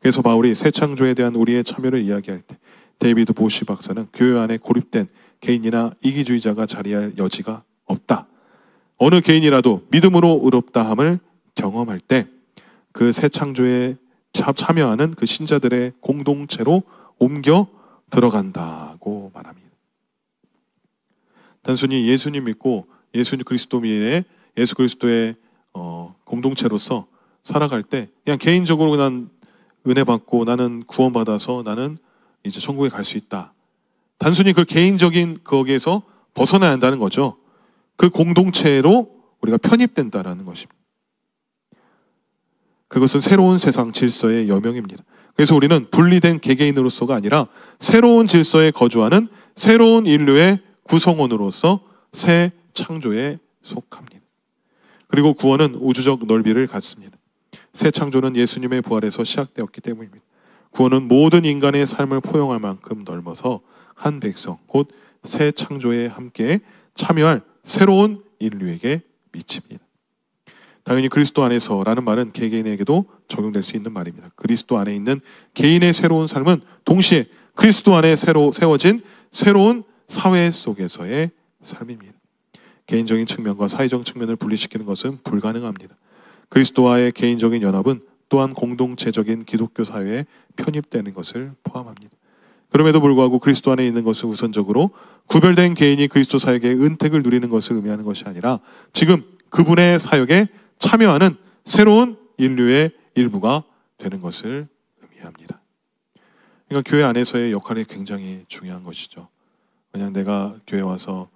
그래서 바울이 새 창조에 대한 우리의 참여를 이야기할 때 데이비드 보쉬 박사는 교회 안에 고립된 개인이나 이기주의자가 자리할 여지가 없다. 어느 개인이라도 믿음으로 의롭다함을 경험할 때 그 새 창조에 참여하는 그 신자들의 공동체로 옮겨 들어간다고 말합니다. 단순히 예수님 믿고 예수 그리스도의 공동체로서 살아갈 때 그냥 개인적으로 난 은혜 받고 나는 구원받아서 나는 이제 천국에 갈 수 있다. 단순히 그 개인적인 거기에서 벗어나야 한다는 거죠. 그 공동체로 우리가 편입된다라는 것입니다. 그것은 새로운 세상 질서의 여명입니다. 그래서 우리는 분리된 개개인으로서가 아니라 새로운 질서에 거주하는 새로운 인류의 구성원으로서 새 창조에 속합니다. 그리고 구원은 우주적 넓이를 갖습니다. 새 창조는 예수님의 부활에서 시작되었기 때문입니다. 구원은 모든 인간의 삶을 포용할 만큼 넓어서 한 백성, 곧 새 창조에 함께 참여할 새로운 인류에게 미칩니다. 당연히 그리스도 안에서라는 말은 개개인에게도 적용될 수 있는 말입니다. 그리스도 안에 있는 개인의 새로운 삶은 동시에 그리스도 안에 새로 세워진 새로운 사회 속에서의 삶입니다. 개인적인 측면과 사회적 측면을 분리시키는 것은 불가능합니다. 그리스도와의 개인적인 연합은 또한 공동체적인 기독교 사회에 편입되는 것을 포함합니다. 그럼에도 불구하고 그리스도 안에 있는 것은 우선적으로 구별된 개인이 그리스도 사역의 은택을 누리는 것을 의미하는 것이 아니라 지금 그분의 사역에 참여하는 새로운 인류의 일부가 되는 것을 의미합니다. 그러니까 교회 안에서의 역할이 굉장히 중요한 것이죠. 그냥 내가 교회 와서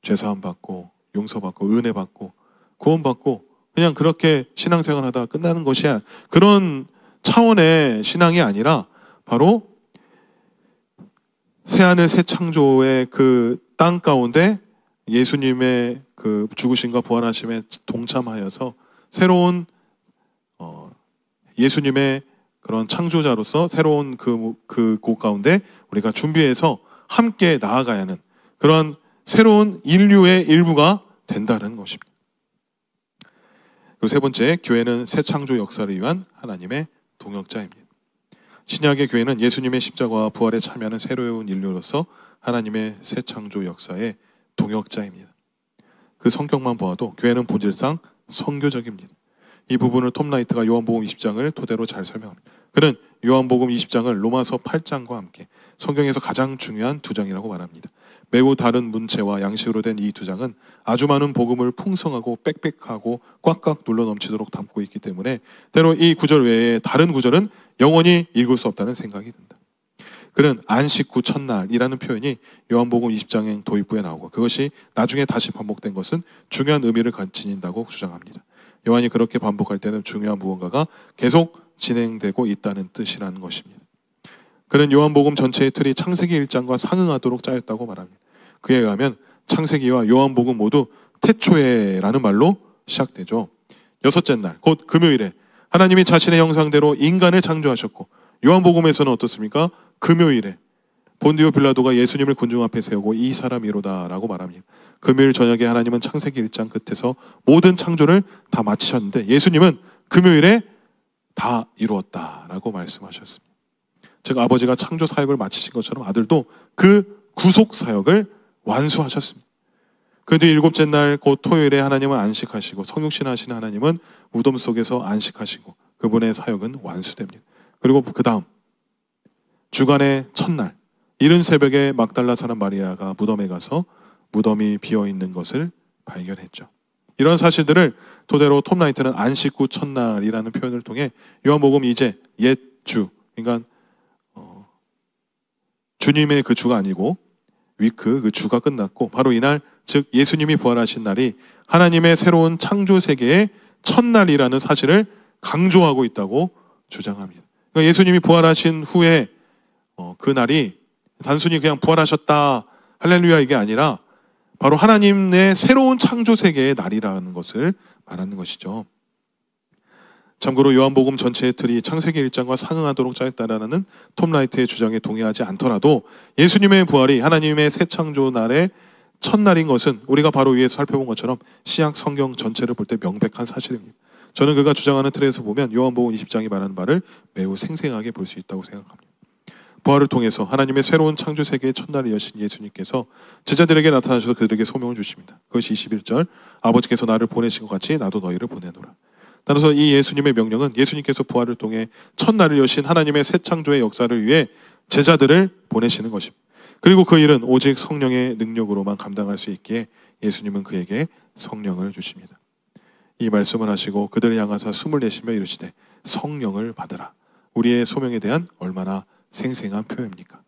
죄사함 받고 용서받고 은혜 받고 구원받고 그냥 그렇게 신앙생활 하다가 끝나는 것이 그런 차원의 신앙이 아니라 바로 새하늘 새 창조의 그 땅 가운데 예수님의 그 죽으심과 부활하심에 동참하여서 새로운 예수님의 그런 창조자로서 새로운 곳 가운데 우리가 준비해서 함께 나아가야 하는 그런 새로운 인류의 일부가 된다는 것입니다. 그리고 세 번째, 교회는 새 창조 역사를 위한 하나님의 동역자입니다. 신약의 교회는 예수님의 십자가와 부활에 참여하는 새로운 인류로서 하나님의 새 창조 역사의 동역자입니다. 그 성격만 보아도 교회는 본질상 선교적입니다. 이 부분을 톰 라이트가 요한복음 20장을 토대로 잘 설명합니다. 그는 요한복음 20장을 로마서 8장과 함께 성경에서 가장 중요한 두 장이라고 말합니다. 매우 다른 문체와 양식으로 된 이 두 장은 아주 많은 복음을 풍성하고 빽빽하고 꽉꽉 눌러 넘치도록 담고 있기 때문에 때로 이 구절 외에 다른 구절은 영원히 읽을 수 없다는 생각이 든다. 그는 안식 후 첫날이라는 표현이 요한복음 20장의 도입부에 나오고 그것이 나중에 다시 반복된 것은 중요한 의미를 지닌다고 주장합니다. 요한이 그렇게 반복할 때는 중요한 무언가가 계속 진행되고 있다는 뜻이라는 것입니다. 그는 요한복음 전체의 틀이 창세기 1장과 상응하도록 짜였다고 말합니다. 그에 의하면 창세기와 요한복음 모두 태초에라는 말로 시작되죠. 여섯째 날, 곧 금요일에 하나님이 자신의 형상대로 인간을 창조하셨고, 요한복음에서는 어떻습니까? 금요일에 본디오 빌라도가 예수님을 군중 앞에 세우고 이 사람이로다 라고 말합니다. 금요일 저녁에 하나님은 창세기 1장 끝에서 모든 창조를 다 마치셨는데 예수님은 금요일에 다 이루었다 라고 말씀하셨습니다. 즉 아버지가 창조 사역을 마치신 것처럼 아들도 그 구속 사역을 완수하셨습니다. 그 뒤 일곱째 날 곧 토요일에 하나님은 안식하시고 성육신 하신 하나님은 무덤 속에서 안식하시고 그분의 사역은 완수됩니다. 그리고 그 다음 주간의 첫날 이른 새벽에 막달라 사람 마리아가 무덤에 가서 무덤이 비어있는 것을 발견했죠. 이런 사실들을 토대로 톰 라이트는 안식 후 첫날이라는 표현을 통해 요한복음 이제 옛 주, 그러니까 주님의 그 주가 아니고 위크 그 주가 끝났고 바로 이날 즉 예수님이 부활하신 날이 하나님의 새로운 창조 세계의 첫날이라는 사실을 강조하고 있다고 주장합니다. 그러니까 예수님이 부활하신 후에 그 날이 단순히 그냥 부활하셨다 할렐루야 이게 아니라 바로 하나님의 새로운 창조 세계의 날이라는 것을 말하는 것이죠. 참고로 요한복음 전체의 틀이 창세기 1장과 상응하도록 짜였다라는 톰 라이트의 주장에 동의하지 않더라도 예수님의 부활이 하나님의 새 창조 날의 첫날인 것은 우리가 바로 위에서 살펴본 것처럼 신약 성경 전체를 볼 때 명백한 사실입니다. 저는 그가 주장하는 틀에서 보면 요한복음 20장이 말하는 바를 매우 생생하게 볼 수 있다고 생각합니다. 부활을 통해서 하나님의 새로운 창조 세계의 첫날을 여신 예수님께서 제자들에게 나타나셔서 그들에게 소명을 주십니다. 그것이 21절 아버지께서 나를 보내신 것 같이 나도 너희를 보내노라. 따라서 이 예수님의 명령은 예수님께서 부활을 통해 첫날을 여신 하나님의 새 창조의 역사를 위해 제자들을 보내시는 것입니다. 그리고 그 일은 오직 성령의 능력으로만 감당할 수 있기에 예수님은 그에게 성령을 주십니다. 이 말씀을 하시고 그들을 향하사 숨을 내쉬며 이르시되 성령을 받으라. 우리의 소명에 대한 얼마나 생생한 표현입니까?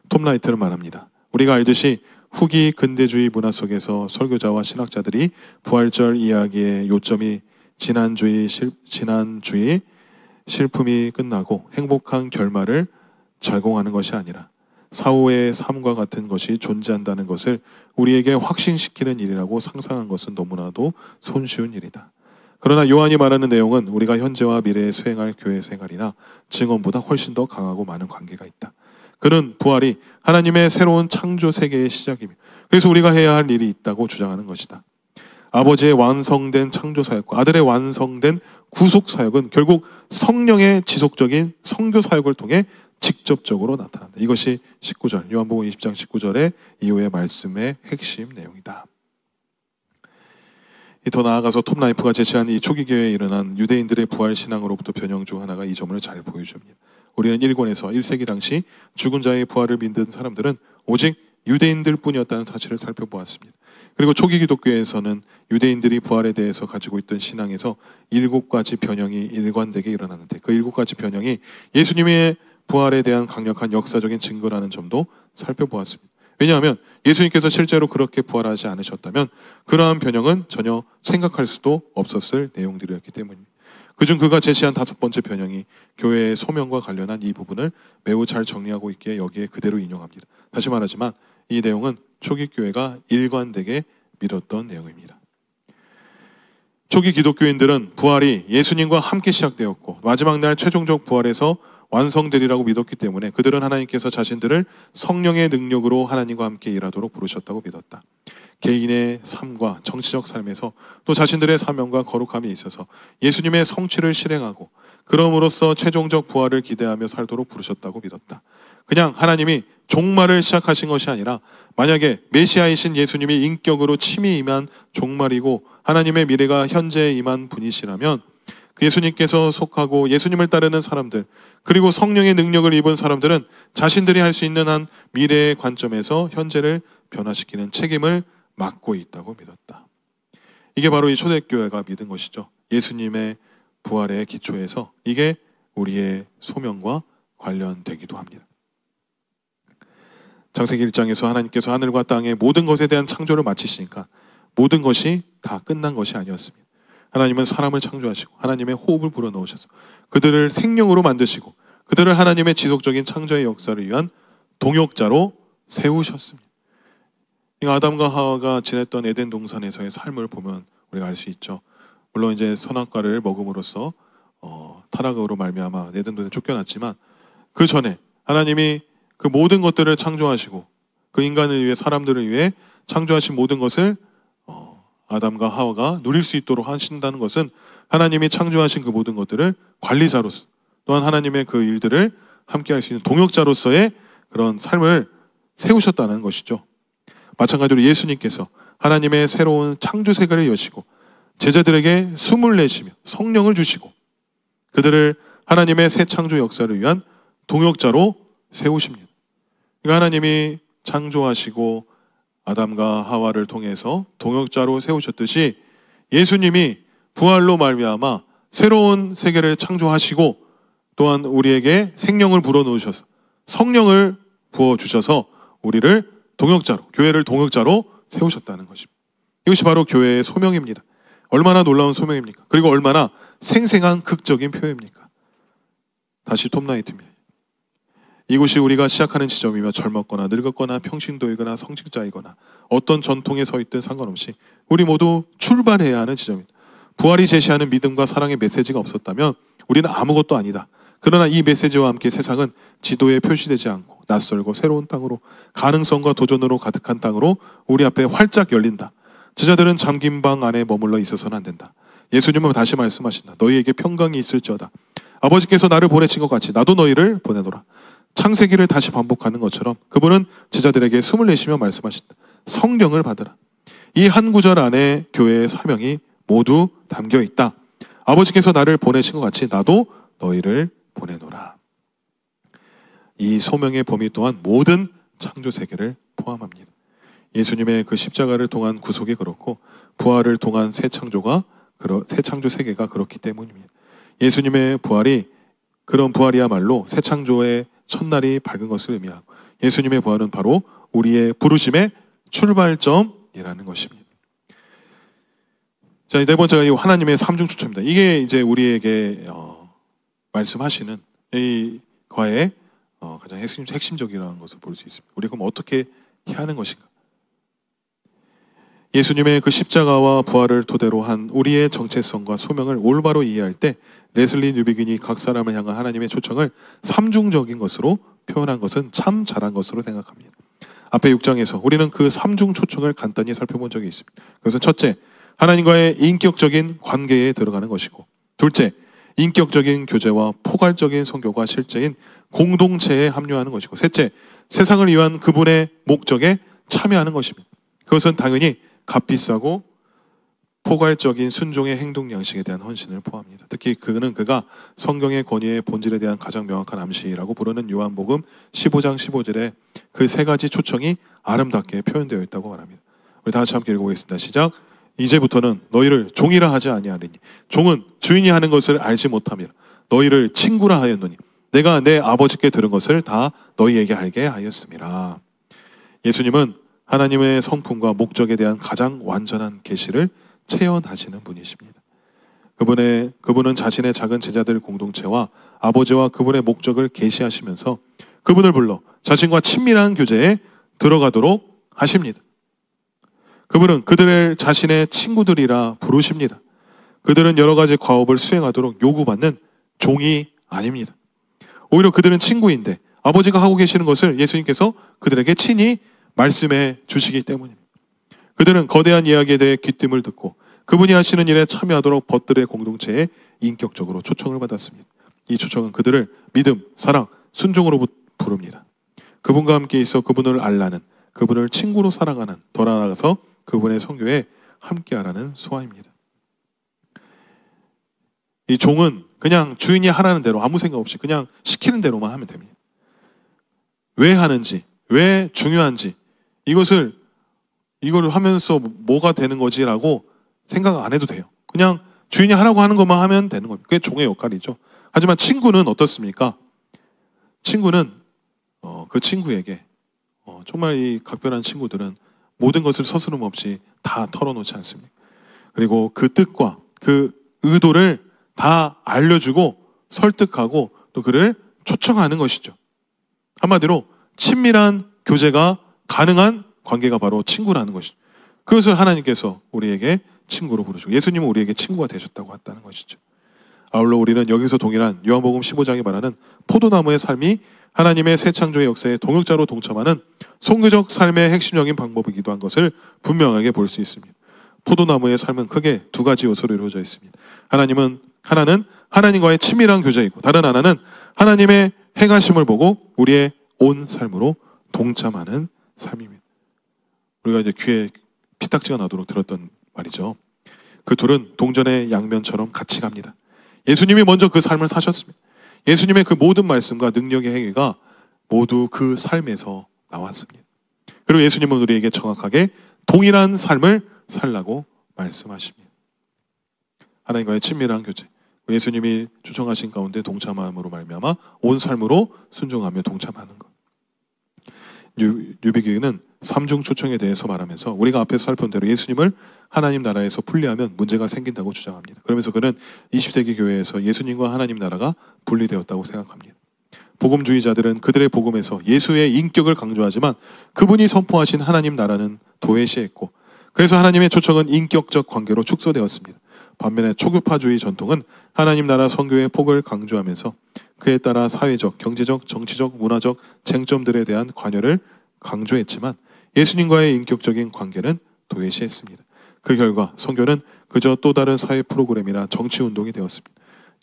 톰 라이트는 말합니다. 우리가 알듯이 후기 근대주의 문화 속에서 설교자와 신학자들이 부활절 이야기의 요점이 지난주의 실품이 끝나고 행복한 결말을 제공하는 것이 아니라 사후의 삶과 같은 것이 존재한다는 것을 우리에게 확신시키는 일이라고 상상한 것은 너무나도 손쉬운 일이다. 그러나 요한이 말하는 내용은 우리가 현재와 미래에 수행할 교회 생활이나 증언보다 훨씬 더 강하고 많은 관계가 있다. 그는 부활이 하나님의 새로운 창조 세계의 시작이며 그래서 우리가 해야 할 일이 있다고 주장하는 것이다. 아버지의 완성된 창조 사역과 아들의 완성된 구속 사역은 결국 성령의 지속적인 선교 사역을 통해 직접적으로 나타난다. 이것이 19절 요한복음 20장 19절의 이후의 말씀의 핵심 내용이다. 더 나아가서 톰 라이프가 제시한 이 초기 교회에 일어난 유대인들의 부활 신앙으로부터 변형 중 하나가 이 점을 잘 보여줍니다. 우리는 1권에서 1세기 당시 죽은 자의 부활을 믿는 사람들은 오직 유대인들 뿐이었다는 사실을 살펴보았습니다. 그리고 초기 기독교에서는 유대인들이 부활에 대해서 가지고 있던 신앙에서 7가지 변형이 일관되게 일어나는데 그 7가지 변형이 예수님의 부활에 대한 강력한 역사적인 증거라는 점도 살펴보았습니다. 왜냐하면 예수님께서 실제로 그렇게 부활하지 않으셨다면 그러한 변형은 전혀 생각할 수도 없었을 내용들이었기 때문입니다. 그중 그가 제시한 5번째 변형이 교회의 소명과 관련한 이 부분을 매우 잘 정리하고 있기에 여기에 그대로 인용합니다. 다시 말하지만 이 내용은 초기 교회가 일관되게 믿었던 내용입니다. 초기 기독교인들은 부활이 예수님과 함께 시작되었고 마지막 날 최종적 부활에서 완성되리라고 믿었기 때문에 그들은 하나님께서 자신들을 성령의 능력으로 하나님과 함께 일하도록 부르셨다고 믿었다. 개인의 삶과 정치적 삶에서 또 자신들의 사명과 거룩함에 있어서 예수님의 성취를 실행하고 그럼으로써 최종적 부활을 기대하며 살도록 부르셨다고 믿었다. 그냥 하나님이 종말을 시작하신 것이 아니라 만약에 메시아이신 예수님이 인격으로 친히 임한 종말이고 하나님의 미래가 현재에 임한 분이시라면 예수님께서 속하고 예수님을 따르는 사람들 그리고 성령의 능력을 입은 사람들은 자신들이 할 수 있는 한 미래의 관점에서 현재를 변화시키는 책임을 맡고 있다고 믿었다. 이게 바로 이 초대교회가 믿은 것이죠. 예수님의 부활의 기초에서 이게 우리의 소명과 관련되기도 합니다. 창세기 1장에서 하나님께서 하늘과 땅의 모든 것에 대한 창조를 마치시니까 모든 것이 다 끝난 것이 아니었습니다. 하나님은 사람을 창조하시고 하나님의 호흡을 불어넣으셔서 그들을 생명으로 만드시고 그들을 하나님의 지속적인 창조의 역사를 위한 동역자로 세우셨습니다. 아담과 하와가 지냈던 에덴 동산에서의 삶을 보면 우리가 알 수 있죠. 물론 이제 선악과를 먹음으로써 타락으로 말미암아 에덴 동산에 쫓겨났지만, 그 전에 하나님이 그 모든 것들을 창조하시고 그 인간을 위해, 사람들을 위해 창조하신 모든 것을 아담과 하와가 누릴 수 있도록 하신다는 것은 하나님이 창조하신 그 모든 것들을 관리자로서, 또한 하나님의 그 일들을 함께 할 수 있는 동역자로서의 그런 삶을 세우셨다는 것이죠. 마찬가지로 예수님께서 하나님의 새로운 창조 세계를 여시고 제자들에게 숨을 내쉬며 성령을 주시고 그들을 하나님의 새 창조 역사를 위한 동역자로 세우십니다. 그러니까 하나님이 창조하시고 아담과 하와를 통해서 동역자로 세우셨듯이 예수님이 부활로 말미암아 새로운 세계를 창조하시고 또한 우리에게 생명을 불어넣으셔서 성령을 부어주셔서 우리를 동역자로, 교회를 동역자로 세우셨다는 것입니다. 이것이 바로 교회의 소명입니다. 얼마나 놀라운 소명입니까? 그리고 얼마나 생생한 극적인 표현입니까? 다시 톱나이트입니다. 이곳이 우리가 시작하는 지점이며 젊었거나 늙었거나 평신도이거나 성직자이거나 어떤 전통에 서 있든 상관없이 우리 모두 출발해야 하는 지점입니다. 부활이 제시하는 믿음과 사랑의 메시지가 없었다면 우리는 아무것도 아니다. 그러나 이 메시지와 함께 세상은 지도에 표시되지 않고 낯설고 새로운 땅으로, 가능성과 도전으로 가득한 땅으로 우리 앞에 활짝 열린다. 제자들은 잠긴 방 안에 머물러 있어서는 안 된다. 예수님은 다시 말씀하신다. 너희에게 평강이 있을지어다. 아버지께서 나를 보내신 것 같이 나도 너희를 보내노라. 창세기를 다시 반복하는 것처럼 그분은 제자들에게 숨을 내쉬며 말씀하신다. 성령을 받으라. 이 한 구절 안에 교회의 사명이 모두 담겨 있다. 아버지께서 나를 보내신 것 같이 나도 너희를 보내노라. 이 소명의 범위 또한 모든 창조 세계를 포함합니다. 예수님의 그 십자가를 통한 구속이 그렇고 부활을 통한 새 창조 세계가 그렇기 때문입니다. 예수님의 부활이, 그런 부활이야말로 새 창조의 첫날이 밝은 것을 의미하고 예수님의 부활은 바로 우리의 부르심의 출발점이라는 것입니다. 자, 네 번째가 이 하나님의 삼중 추천입니다. 이게 이제 우리에게 말씀하시는 이 과의 가장 핵심적이라는 것을 볼 수 있습니다. 우리가 그럼 어떻게 해야 하는 것인가? 예수님의 그 십자가와 부활을 토대로 한 우리의 정체성과 소명을 올바로 이해할 때 레슬리 뉴비긴이 각 사람을 향한 하나님의 초청을 삼중적인 것으로 표현한 것은 참 잘한 것으로 생각합니다. 앞에 6장에서 우리는 그 삼중 초청을 간단히 살펴본 적이 있습니다. 그것은 첫째, 하나님과의 인격적인 관계에 들어가는 것이고, 둘째, 인격적인 교제와 포괄적인 선교가 실제인 공동체에 합류하는 것이고, 셋째, 세상을 위한 그분의 목적에 참여하는 것입니다. 그것은 당연히 값비싸고 포괄적인 순종의 행동 양식에 대한 헌신을 포함합니다. 특히 그가 성경의 권위의 본질에 대한 가장 명확한 암시라고 부르는 요한복음 15장 15절에 그 세 가지 초청이 아름답게 표현되어 있다고 말합니다. 우리 다 같이 함께 읽어보겠습니다. 시작. 이제부터는 너희를 종이라 하지 아니하리니 종은 주인이 하는 것을 알지 못함이라. 너희를 친구라 하였노니 내가 내 아버지께 들은 것을 다 너희에게 알게 하였음이라. 예수님은 하나님의 성품과 목적에 대한 가장 완전한 계시를 체현하시는 분이십니다. 그분은 자신의 작은 제자들 공동체와 아버지와 그분의 목적을 계시하시면서 그분을 불러 자신과 친밀한 교제에 들어가도록 하십니다. 그분은 그들을 자신의 친구들이라 부르십니다. 그들은 여러 가지 과업을 수행하도록 요구받는 종이 아닙니다. 오히려 그들은 친구인데 아버지가 하고 계시는 것을 예수님께서 그들에게 친히 말씀해 주시기 때문입니다. 그들은 거대한 이야기에 대해 귀띔을 듣고 그분이 하시는 일에 참여하도록 벗들의 공동체에 인격적으로 초청을 받았습니다. 이 초청은 그들을 믿음, 사랑, 순종으로 부릅니다. 그분과 함께 있어 그분을 알라는, 그분을 친구로 사랑하는, 더 나아가서 그분의 선교에 함께하라는 소원입니다. 이 종은 그냥 주인이 하라는 대로 아무 생각 없이 그냥 시키는 대로만 하면 됩니다. 왜 하는지, 왜 중요한지, 이걸 하면서 뭐가 되는 거지라고 생각 안 해도 돼요. 그냥 주인이 하라고 하는 것만 하면 되는 겁니다. 그게 종의 역할이죠. 하지만 친구는 어떻습니까? 친구는 그 친구에게 정말 이 각별한 친구들은 모든 것을 서스름 없이 다 털어놓지 않습니다. 그리고 그 뜻과 그 의도를 다 알려주고 설득하고 또 그를 초청하는 것이죠. 한마디로 친밀한 교제가 가능한 관계가 바로 친구라는 것이죠. 그것을 하나님께서 우리에게 친구로 부르시고 예수님은 우리에게 친구가 되셨다고 했다는 것이죠. 아울러 우리는 여기서 동일한 요한복음 15장이 말하는 포도나무의 삶이 하나님의 새 창조의 역사에 동역자로 동참하는 선교적 삶의 핵심적인 방법이기도 한 것을 분명하게 볼 수 있습니다. 포도나무의 삶은 크게 두 가지 요소로 이루어져 있습니다. 하나는 하나님과의 친밀한 교제이고 다른 하나는 하나님의 행하심을 보고 우리의 온 삶으로 동참하는 삶입니다. 우리가 이제 귀에 피딱지가 나도록 들었던 말이죠. 그 둘은 동전의 양면처럼 같이 갑니다. 예수님이 먼저 그 삶을 사셨습니다. 예수님의 그 모든 말씀과 능력의 행위가 모두 그 삶에서 나왔습니다. 그리고 예수님은 우리에게 정확하게 동일한 삶을 살라고 말씀하십니다. 하나님과의 친밀한 교제, 예수님이 초청하신 가운데 동참함으로 말미암아 온 삶으로 순종하며 동참하는 것. 뉴비기는 삼중 초청에 대해서 말하면서 우리가 앞에서 살펴본 대로 예수님을 하나님 나라에서 분리하면 문제가 생긴다고 주장합니다. 그러면서 그는 20세기 교회에서 예수님과 하나님 나라가 분리되었다고 생각합니다. 복음주의자들은 그들의 복음에서 예수의 인격을 강조하지만 그분이 선포하신 하나님 나라는 도외시했고 그래서 하나님의 초청은 인격적 관계로 축소되었습니다. 반면에 초교파주의 전통은 하나님 나라 선교의 폭을 강조하면서 그에 따라 사회적, 경제적, 정치적, 문화적 쟁점들에 대한 관여를 강조했지만 예수님과의 인격적인 관계는 도외시했습니다. 그 결과 선교는 그저 또 다른 사회 프로그램이나 정치운동이 되었습니다.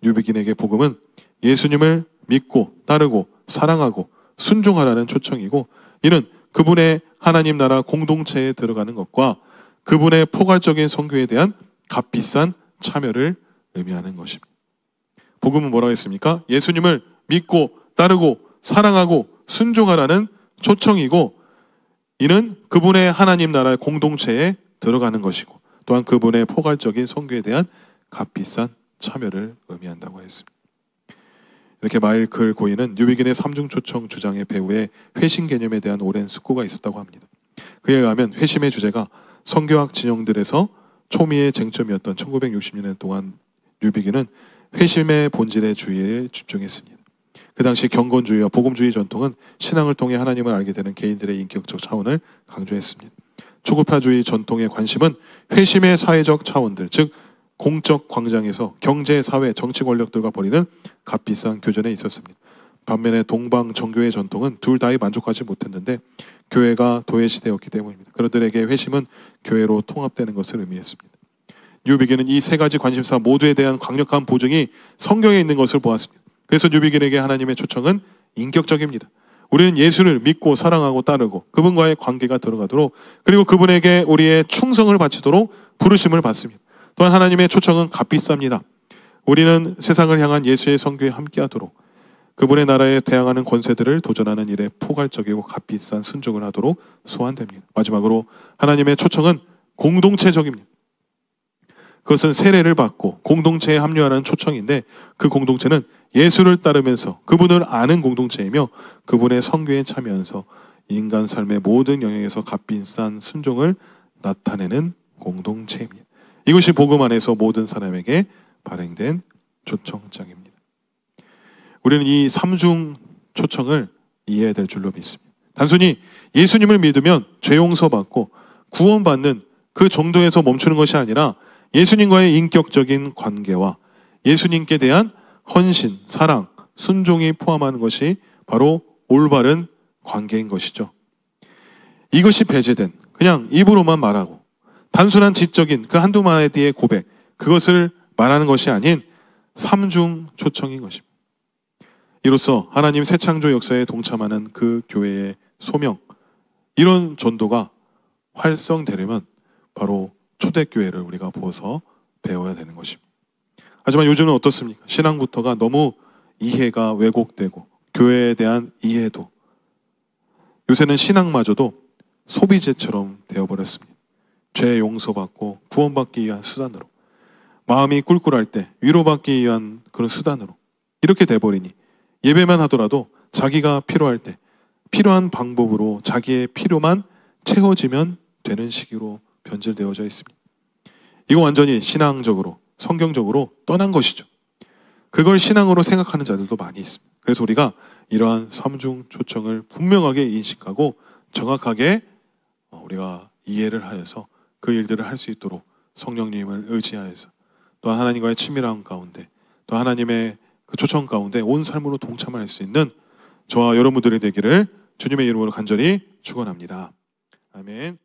뉴비긴에게 복음은 예수님을 믿고 따르고 사랑하고 순종하라는 초청이고 이는 그분의 하나님 나라 공동체에 들어가는 것과 그분의 포괄적인 선교에 대한 값비싼 참여를 의미하는 것입니다. 복음은 뭐라고 했습니까? 예수님을 믿고 따르고 사랑하고 순종하라는 초청이고 이는 그분의 하나님 나라의 공동체에 들어가는 것이고 또한 그분의 포괄적인 선교에 대한 값비싼 참여를 의미한다고 했습니다. 이렇게 마일클 고인은 뉴비긴의 삼중 초청 주장의 배후에 회심 개념에 대한 오랜 숙고가 있었다고 합니다. 그에 의하면 회심의 주제가 선교학 진영들에서 초미의 쟁점이었던 1960년 동안 뉴비긴은 회심의 본질의 주의에 집중했습니다. 그 당시 경건주의와 복음주의 전통은 신앙을 통해 하나님을 알게 되는 개인들의 인격적 차원을 강조했습니다. 초급파주의 전통의 관심은 회심의 사회적 차원들, 즉 공적 광장에서 경제, 사회, 정치 권력들과 벌이는 값비싼 교전에 있었습니다. 반면에 동방 정교의 전통은 둘 다에 만족하지 못했는데 교회가 도외시되었기 때문입니다. 그들에게 회심은 교회로 통합되는 것을 의미했습니다. 뉴비긴은 이 세 가지 관심사 모두에 대한 강력한 보증이 성경에 있는 것을 보았습니다. 그래서 뉴비긴에게 하나님의 초청은 인격적입니다. 우리는 예수를 믿고 사랑하고 따르고 그분과의 관계가 들어가도록 그리고 그분에게 우리의 충성을 바치도록 부르심을 받습니다. 또한 하나님의 초청은 값비쌉니다. 우리는 세상을 향한 예수의 선교에 함께하도록 그분의 나라에 대항하는 권세들을 도전하는 일에 포괄적이고 값비싼 순종을 하도록 소환됩니다. 마지막으로 하나님의 초청은 공동체적입니다. 그것은 세례를 받고 공동체에 합류하는 초청인데 그 공동체는 예수를 따르면서 그분을 아는 공동체이며 그분의 선교에 참여하면서 인간 삶의 모든 영역에서 값비싼 순종을 나타내는 공동체입니다. 이것이 복음 안에서 모든 사람에게 발행된 초청장입니다. 우리는 이 삼중 초청을 이해해야 될 줄로 믿습니다. 단순히 예수님을 믿으면 죄 용서받고 구원받는 그 정도에서 멈추는 것이 아니라 예수님과의 인격적인 관계와 예수님께 대한 헌신, 사랑, 순종이 포함하는 것이 바로 올바른 관계인 것이죠. 이것이 배제된 그냥 입으로만 말하고 단순한 지적인 그 한두 마디의 고백 그것을 말하는 것이 아닌 삼중 초청인 것입니다. 이로써 하나님 새 창조 역사에 동참하는 그 교회의 소명 이런 전도가 활성되려면 바로 초대교회를 우리가 보서 배워야 되는 것입니다. 하지만 요즘은 어떻습니까? 신앙부터가 너무 이해가 왜곡되고 교회에 대한 이해도 요새는 신앙마저도 소비재처럼 되어버렸습니다. 죄 용서받고 구원받기 위한 수단으로 마음이 꿀꿀할 때 위로받기 위한 그런 수단으로 이렇게 돼버리니 예배만 하더라도 자기가 필요할 때 필요한 방법으로 자기의 필요만 채워지면 되는 시기로 변질되어져 있습니다. 이거 완전히 신앙적으로 성경적으로 떠난 것이죠. 그걸 신앙으로 생각하는 자들도 많이 있습니다. 그래서 우리가 이러한 삼중 초청을 분명하게 인식하고 정확하게 우리가 이해를 하여서 그 일들을 할 수 있도록 성령님을 의지하여서 또 하나님과의 친밀한 가운데 또 하나님의 그 초청 가운데 온 삶으로 동참할 수 있는 저와 여러분들이 되기를 주님의 이름으로 간절히 축원합니다. 아멘.